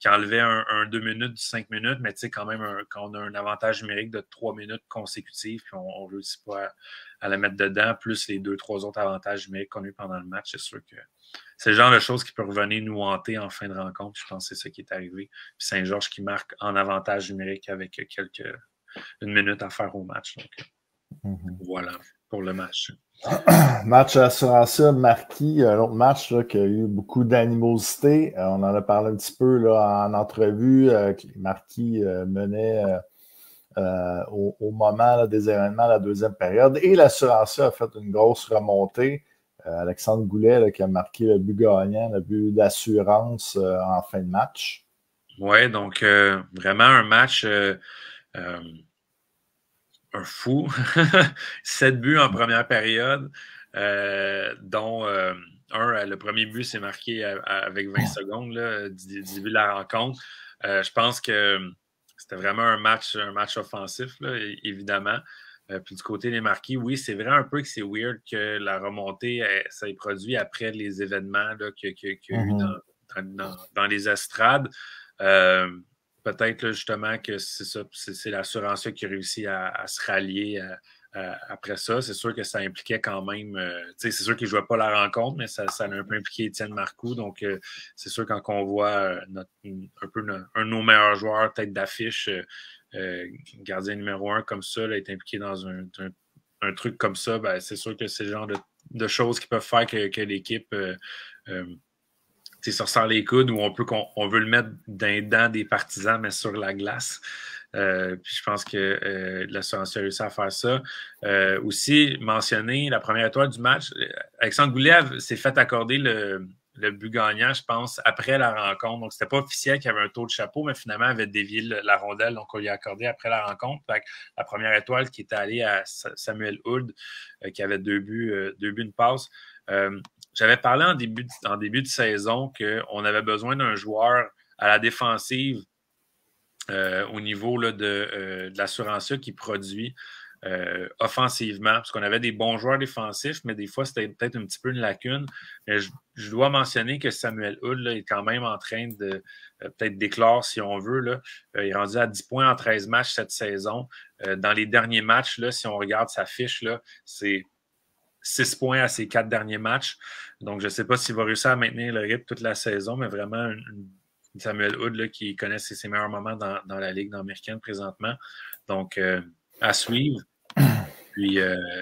enlevait un 2 minutes du 5 minutes, mais tu sais, quand même, quand on a un avantage numérique de 3 minutes consécutives, puis on ne réussit pas à la mettre dedans, plus les 2-3 autres avantages numériques qu'on a eu pendant le match, c'est sûr que c'est le genre de choses qui peut revenir nous hanter en fin de rencontre. Je pense que c'est ça qui est arrivé. Puis Saint-Georges qui marque en avantage numérique avec une minute à faire au match. Donc, voilà pour le match. Match assurantiel marqué, un autre match là, qui a eu beaucoup d'animosité. On en a parlé un petit peu là, en entrevue. Marquis menait au moment là, des événements la deuxième période. Et l'assurantiel a fait une grosse remontée. Alexandre Goulet là, qui a marqué le but gagnant, le but d'assurance en fin de match. Oui, donc vraiment un match un fou. 7 buts en première période, dont le premier but s'est marqué avec 20 secondes là, du début de la rencontre. Je pense que c'était vraiment un match offensif, là, évidemment. Puis du côté des Marquis, oui, c'est vrai un peu que c'est weird que la remontée, ça ait produit après les événements qu'il y a eu dans les estrades. Peut-être là, justement que c'est ça, c'est l'assurance qui a réussi à se rallier après ça. C'est sûr que ça impliquait quand même, c'est sûr qu'il ne jouait pas la rencontre, mais ça a un peu impliqué Étienne Marcoux. Donc, c'est sûr quand on voit un de nos meilleurs joueurs, tête d'affiche, gardien numéro 1 comme ça, là, est impliqué dans un truc comme ça, ben, c'est sûr que c'est le genre de choses qui peuvent faire que l'équipe se ressort les coudes ou on veut le mettre dans des partisans, mais sur la glace. Puis je pense que l'assurance a réussi à faire ça. Aussi, mentionner la première étoile du match, Alexandre Goulet s'est fait accorder le but gagnant, je pense, après la rencontre. Donc, c'était pas officiel qu'il y avait un tour de chapeau, mais finalement, il avait dévié la rondelle, donc on lui a accordé après la rencontre. Fait que la première étoile qui était allée à Samuel Hood, qui avait 2 buts, une passe. J'avais parlé en début de saison qu'on avait besoin d'un joueur à la défensive au niveau là, de l'assurantia qui produit offensivement, parce qu'on avait des bons joueurs défensifs, mais des fois, c'était peut-être un petit peu une lacune. Mais je dois mentionner que Samuel Hood là, est quand même en train de peut-être d'éclore, si on veut. Là. Il est rendu à 10 points en 13 matchs cette saison. Dans les derniers matchs, là, si on regarde sa fiche, là, c'est 6 points à ses 4 derniers matchs. Donc, je ne sais pas s'il va réussir à maintenir le rythme toute la saison, mais vraiment, Samuel Hood là, qui connaît ses meilleurs moments dans la Ligue américaine présentement. Donc, à suivre. Puis,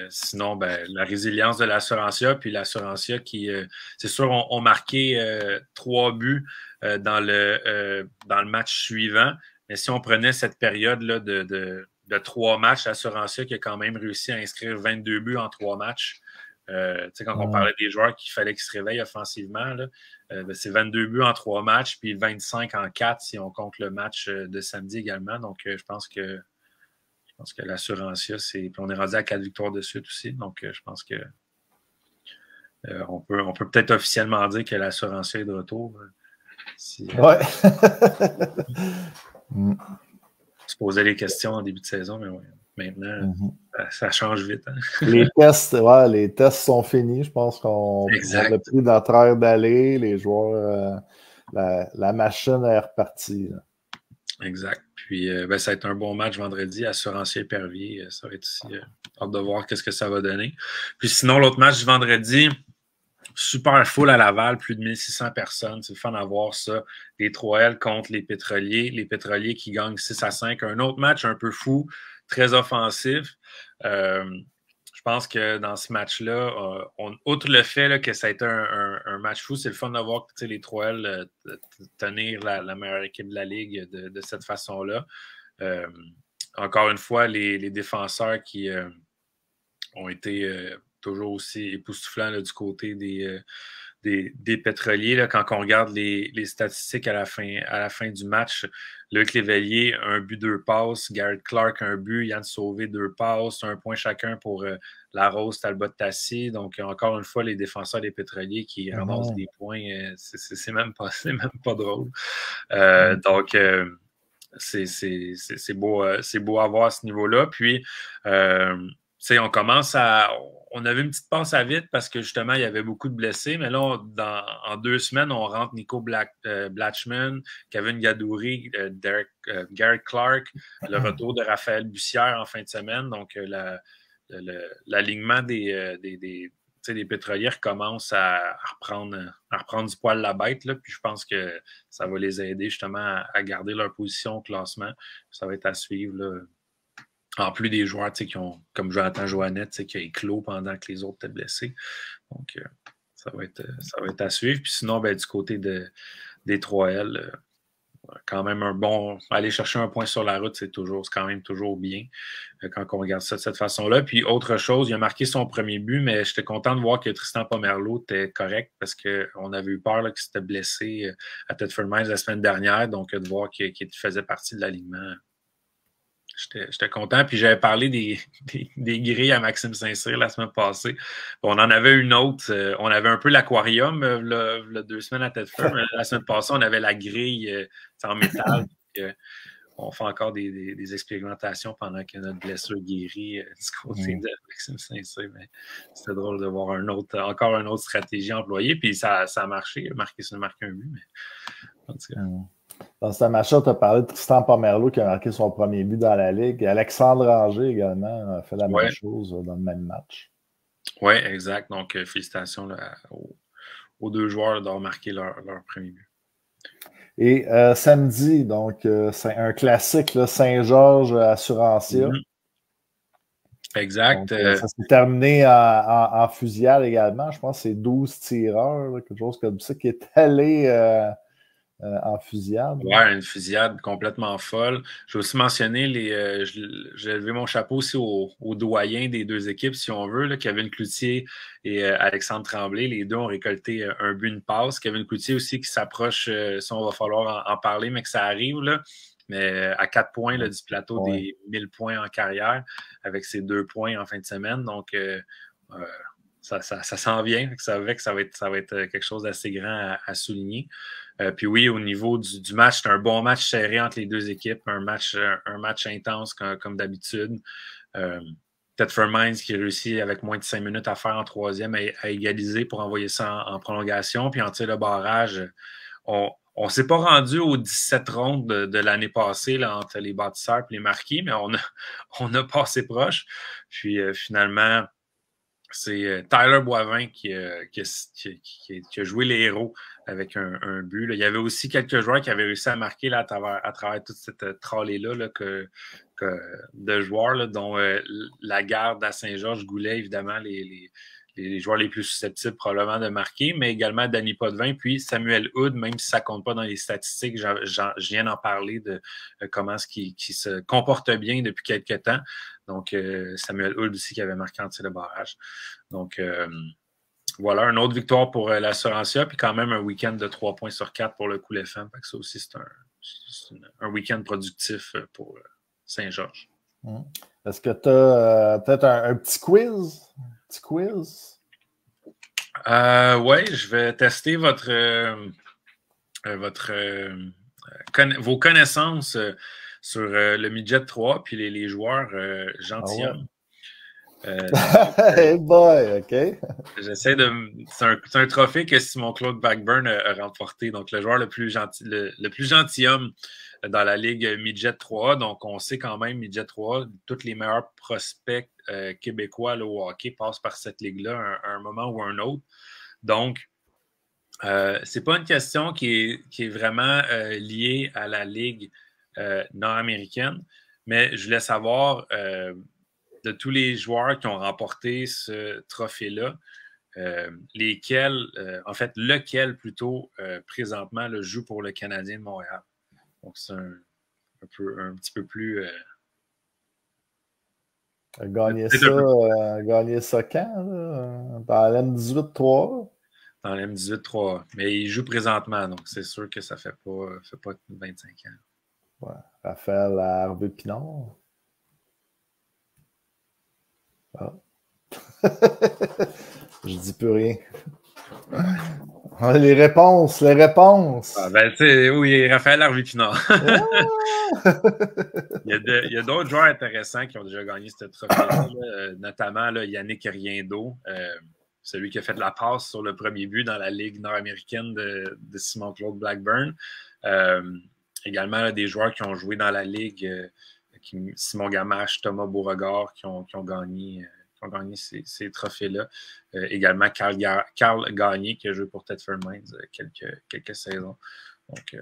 sinon, ben, la résilience de l'Assurantia, puis l'Assurantia qui, c'est sûr, ont marqué 3 buts dans le match suivant. Mais si on prenait cette période-là de 3 matchs, l'Assurantia qui a quand même réussi à inscrire 22 buts en 3 matchs. Quand on parlait des joueurs qu'il fallait qu'ils se réveillent offensivement, là, c'est 22 buts en 3 matchs, puis 25 en 4 si on compte le match de samedi également. Donc, je pense que l'Assurantia, on est rendu à 4 victoires de suite aussi. Donc, je pense que on peut peut-être officiellement dire que l'Assurantia est de retour. Ouais. Se poser les questions en début de saison, mais ouais. Maintenant, ça change vite. Hein? Les tests sont finis. Je pense qu'on a pris notre heure d'aller. Les joueurs, la machine est repartie. Là. Exact. Puis, ça va être un bon match vendredi. Assurantier-Pervier, ça va être aussi hâte de voir qu'est-ce que ça va donner. Puis sinon, l'autre match du vendredi, super full à Laval, plus de 1600 personnes. C'est le fun à voir ça. Les 3L contre les Pétroliers. Les Pétroliers qui gagnent 6-5. Un autre match un peu fou, très offensif. Je pense que dans ce match-là, outre le fait là, que ça a été un match fou, c'est le fun de voir les 3L tenir la meilleure équipe de la Ligue de cette façon-là. Encore une fois, les défenseurs qui ont été toujours aussi époustouflants là, du côté des Pétroliers. Là, quand on regarde les statistiques à la fin du match, Luc Léveillé, 1 but, 2 passes. Garrett Clark, 1 but. Yann Sauvé, 2 passes. 1 point chacun pour Larose, Talbot, Tassi. Donc, encore une fois, les défenseurs des Pétroliers qui ramassent des points, c'est même pas drôle. Donc, c'est beau à voir à ce niveau-là. Puis, on commence on avait une petite passe à vite parce que justement, il y avait beaucoup de blessés. Mais là, en 2 semaines, on rentre Nico Blatchman, Kevin Gadouri, Garrett Clark, le retour de Raphaël Bussière en fin de semaine. Donc, l'alignement des Pétroliers commence à reprendre du poil la bête. Là, puis je pense que ça va les aider justement à garder leur position au classement. Ça va être à suivre. Là. En plus des joueurs qui ont, comme Jonathan Joannette, qui a éclos pendant que les autres étaient blessés. Donc, ça va être à suivre. Puis sinon, du côté des 3L, quand même un bon... Aller chercher un point sur la route, c'est quand même toujours bien quand on regarde ça de cette façon-là. Puis autre chose, il a marqué son premier but, mais j'étais content de voir que Tristan Pomerleau était correct parce qu'on avait eu peur qu'il s'était blessé à Thetford Mines la semaine dernière. Donc, de voir qu'il faisait partie de l'alignement. J'étais content. Puis j'avais parlé des grilles à Maxime Saint-Cyr la semaine passée. On en avait une autre. On avait un peu l'aquarium là, 2 semaines à Thetford. Mais la semaine passée, on avait la grille en métal. On fait encore des expérimentations pendant que notre blessure guérit du côté de Maxime Saint-Cyr. Mais c'était drôle de voir encore une autre stratégie employée. Puis ça a marché. Il a marqué un but. Mais en tout cas. Dans ce match-là, tu as parlé de Tristan Pomerleau qui a marqué son premier but dans la Ligue. Alexandre Anger également a fait la même chose dans le même match. Oui, exact. Donc, félicitations là, aux 2 joueurs d'avoir marqué leur premier but. Et samedi, donc, c'est un classique, là, Saint-Georges Assurantia. Exact. Donc, ça s'est terminé en fusillade également. Je pense que c'est 12 tireurs, là, quelque chose comme ça, qui est allé... en fusillade. Oui, une fusillade complètement folle. Je vais aussi mentionner j'ai levé mon chapeau aussi aux doyens des 2 équipes, si on veut, là, Kevin Cloutier et Alexandre Tremblay. Les 2 ont récolté un but, une passe. Kevin Cloutier aussi qui s'approche, ça, on va falloir en parler, mais que ça arrive, là. Mais à 4 points là, du plateau des 1000 points en carrière, avec ses 2 points en fin de semaine. Donc, ça s'en vient. Ça va être quelque chose d'assez grand à souligner. Puis oui, au niveau du match, c'est un bon match serré entre les 2 équipes, un match intense comme d'habitude. Thetford Mines qui réussit avec moins de 5 minutes à faire en 3e à égaliser pour envoyer ça en prolongation. Puis en tir de barrage, on ne s'est pas rendu aux 17 rondes de l'année passée là, entre les bâtisseurs et les marquis, mais on a passé proche. Puis finalement, c'est Tyler Boivin qui a joué les héros avec un but. Là. Il y avait aussi quelques joueurs qui avaient réussi à marquer là, à travers toute cette tralée-là là, de joueurs, là, dont la garde à Saint-Georges, Goulet, évidemment, les joueurs les plus susceptibles probablement de marquer, mais également Danny Potvin, puis Samuel Hood, même si ça ne compte pas dans les statistiques, je viens d'en parler de comment est-ce qu'il se comporte bien depuis quelques temps. Donc, Samuel Hood aussi qui avait marqué en tir de barrage. Donc, voilà, une autre victoire pour l'Assurantia, puis quand même un week-end de 3 points sur 4 pour le Cool FM. Fait que ça aussi, c'est un week-end productif pour Saint-Georges. Est-ce que tu as peut-être un petit quiz? Oui, je vais tester vos connaissances sur le Midget 3 puis les joueurs gentilshommes. Hey boy, OK. J'essaie de. C'est un trophée que Simon-Claude Blackburn a remporté. Donc, le joueur le plus gentilhomme dans la Ligue Midget 3. Donc, on sait quand même, Midget 3, tous les meilleurs prospects québécois là, au hockey passent par cette ligue-là à un moment ou un autre. Donc, c'est pas une question qui est vraiment liée à la Ligue nord-américaine, mais je voulais savoir de tous les joueurs qui ont remporté ce trophée-là, lequel plutôt présentement joue pour le Canadien de Montréal. Donc, c'est un petit peu plus. Gagner ça quand? Là? Dans l'M18-3? Dans l'M18-3. Mais il joue présentement, donc c'est sûr que ça fait pas 25 ans. Ouais. Raphaël Harvey-Pinard. Ah. Je dis plus rien. Les réponses. Ah, ben, oui, Raphaël Harvey-Pinard. Il y a d'autres joueurs intéressants qui ont déjà gagné ce trophée-là, notamment là, Yannick Riendo, celui qui a fait de la passe sur le premier but dans la Ligue nord-américaine de Simon-Claude Blackburn. Également, là, des joueurs qui ont joué dans la Ligue, Simon Gamache, Thomas Beauregard, qui ont gagné ces trophées-là. Également, Carl Gagné, qui a joué pour Thetford Mines quelques saisons. Donc,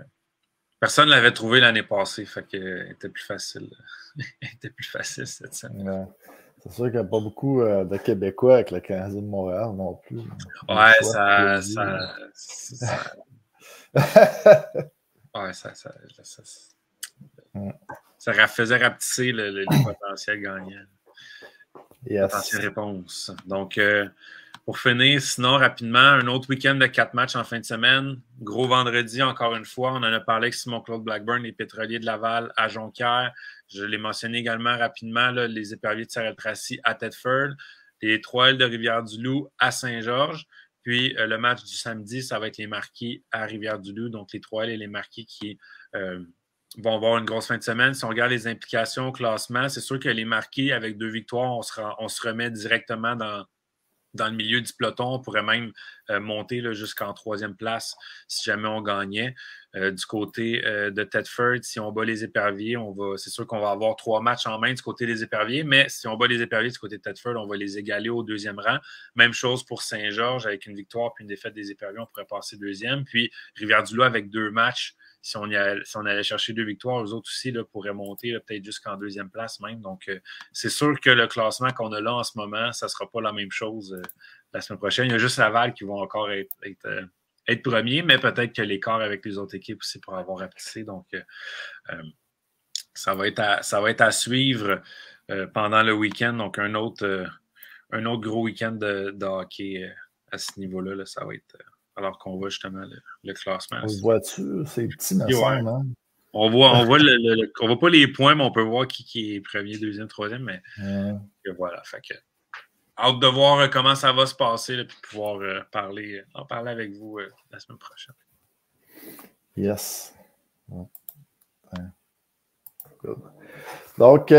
personne ne l'avait trouvé l'année passée, fait que était plus facile. était plus facile cette semaine. Ouais. C'est sûr qu'il n'y a pas beaucoup de Québécois avec le Canadien de Montréal non plus. Ouais, ça faisait rapetisser les potentiels gagnants. Yes. Potentielle réponse. Donc, pour finir, sinon, rapidement, un autre week-end de 4 matchs en fin de semaine. Gros vendredi, encore une fois. On en a parlé avec Simon-Claude Blackburn, les Pétroliers de Laval à Jonquière. Je l'ai mentionné également rapidement, là, les Éperviers de Sorel-Tracy à Thetford. Les Trois-Îles de Rivière-du-Loup à Saint-Georges. Puis, le match du samedi, ça va être les Marquis à Rivière-du-Loup. Donc, les Trois-Îles et les Marquis qui vont avoir une grosse fin de semaine. Si on regarde les implications au classement, c'est sûr que les Marquis, avec 2 victoires, on se remet directement dans le milieu du peloton. On pourrait même monter là, jusqu'en 3e place si jamais on gagnait. Du côté de Thetford, si on bat les Éperviers, c'est sûr qu'on va avoir 3 matchs en main du côté des Éperviers, mais si on bat les Éperviers du côté de Thetford, on va les égaler au 2e rang. Même chose pour Saint-Georges, avec une victoire puis une défaite des Éperviers, on pourrait passer 2e. Puis Rivière-du-Loup avec 2 matchs. Si on allait chercher 2 victoires, eux autres aussi là, pourraient monter peut-être jusqu'en 2e place même. Donc, c'est sûr que le classement qu'on a là en ce moment, ça ne sera pas la même chose la semaine prochaine. Il y a juste Laval qui vont encore être premiers, mais peut-être que l'écart avec les autres équipes aussi pour avoir rapetissé. Donc, ça va être à suivre pendant le week-end. Donc, un autre gros week-end de hockey à ce niveau-là. Là, ça va être... alors qu'on voit justement le classement. On le voit-tu? C'est petit, me semble, hein? On voit pas les points, mais on peut voir qui est premier, 2e, 3e, mais voilà. Fait que, hâte de voir comment ça va se passer, et pouvoir en parler avec vous la semaine prochaine. Yes. Good. Donc,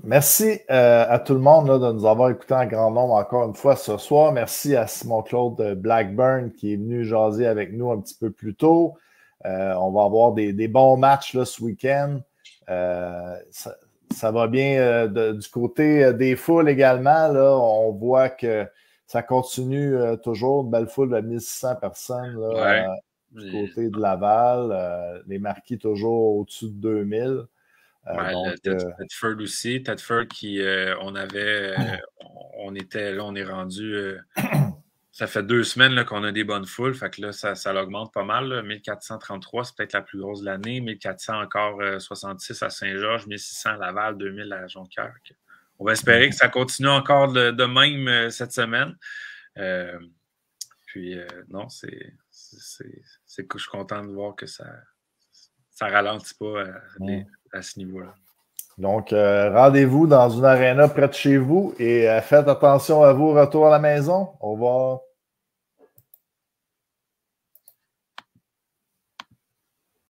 merci à tout le monde là, de nous avoir écoutés en grand nombre encore une fois ce soir. Merci à Simon-Claude Blackburn qui est venu jaser avec nous un petit peu plus tôt. On va avoir des bons matchs là, ce week-end. Ça va bien du côté des foules également. Là, on voit que ça continue toujours. Une belle foule de 1600 personnes là, du côté de Laval. Les Marquis toujours au-dessus de 2000. Thetford aussi. Thetford qui, on est rendu... ça fait 2 semaines là, qu'on a des bonnes foules. Fait que là, ça augmente pas mal. Là. 1433, c'est peut-être la plus grosse de l'année. 1400 encore 66 à Saint-Georges, 1600 à Laval, 2000 à Jonquière. on va espérer que ça continue encore de même cette semaine. Non, je suis content de voir que ça ralentit pas à ce niveau-là. Donc, rendez-vous dans une aréna près de chez vous et faites attention à vous au retour à la maison. Au revoir.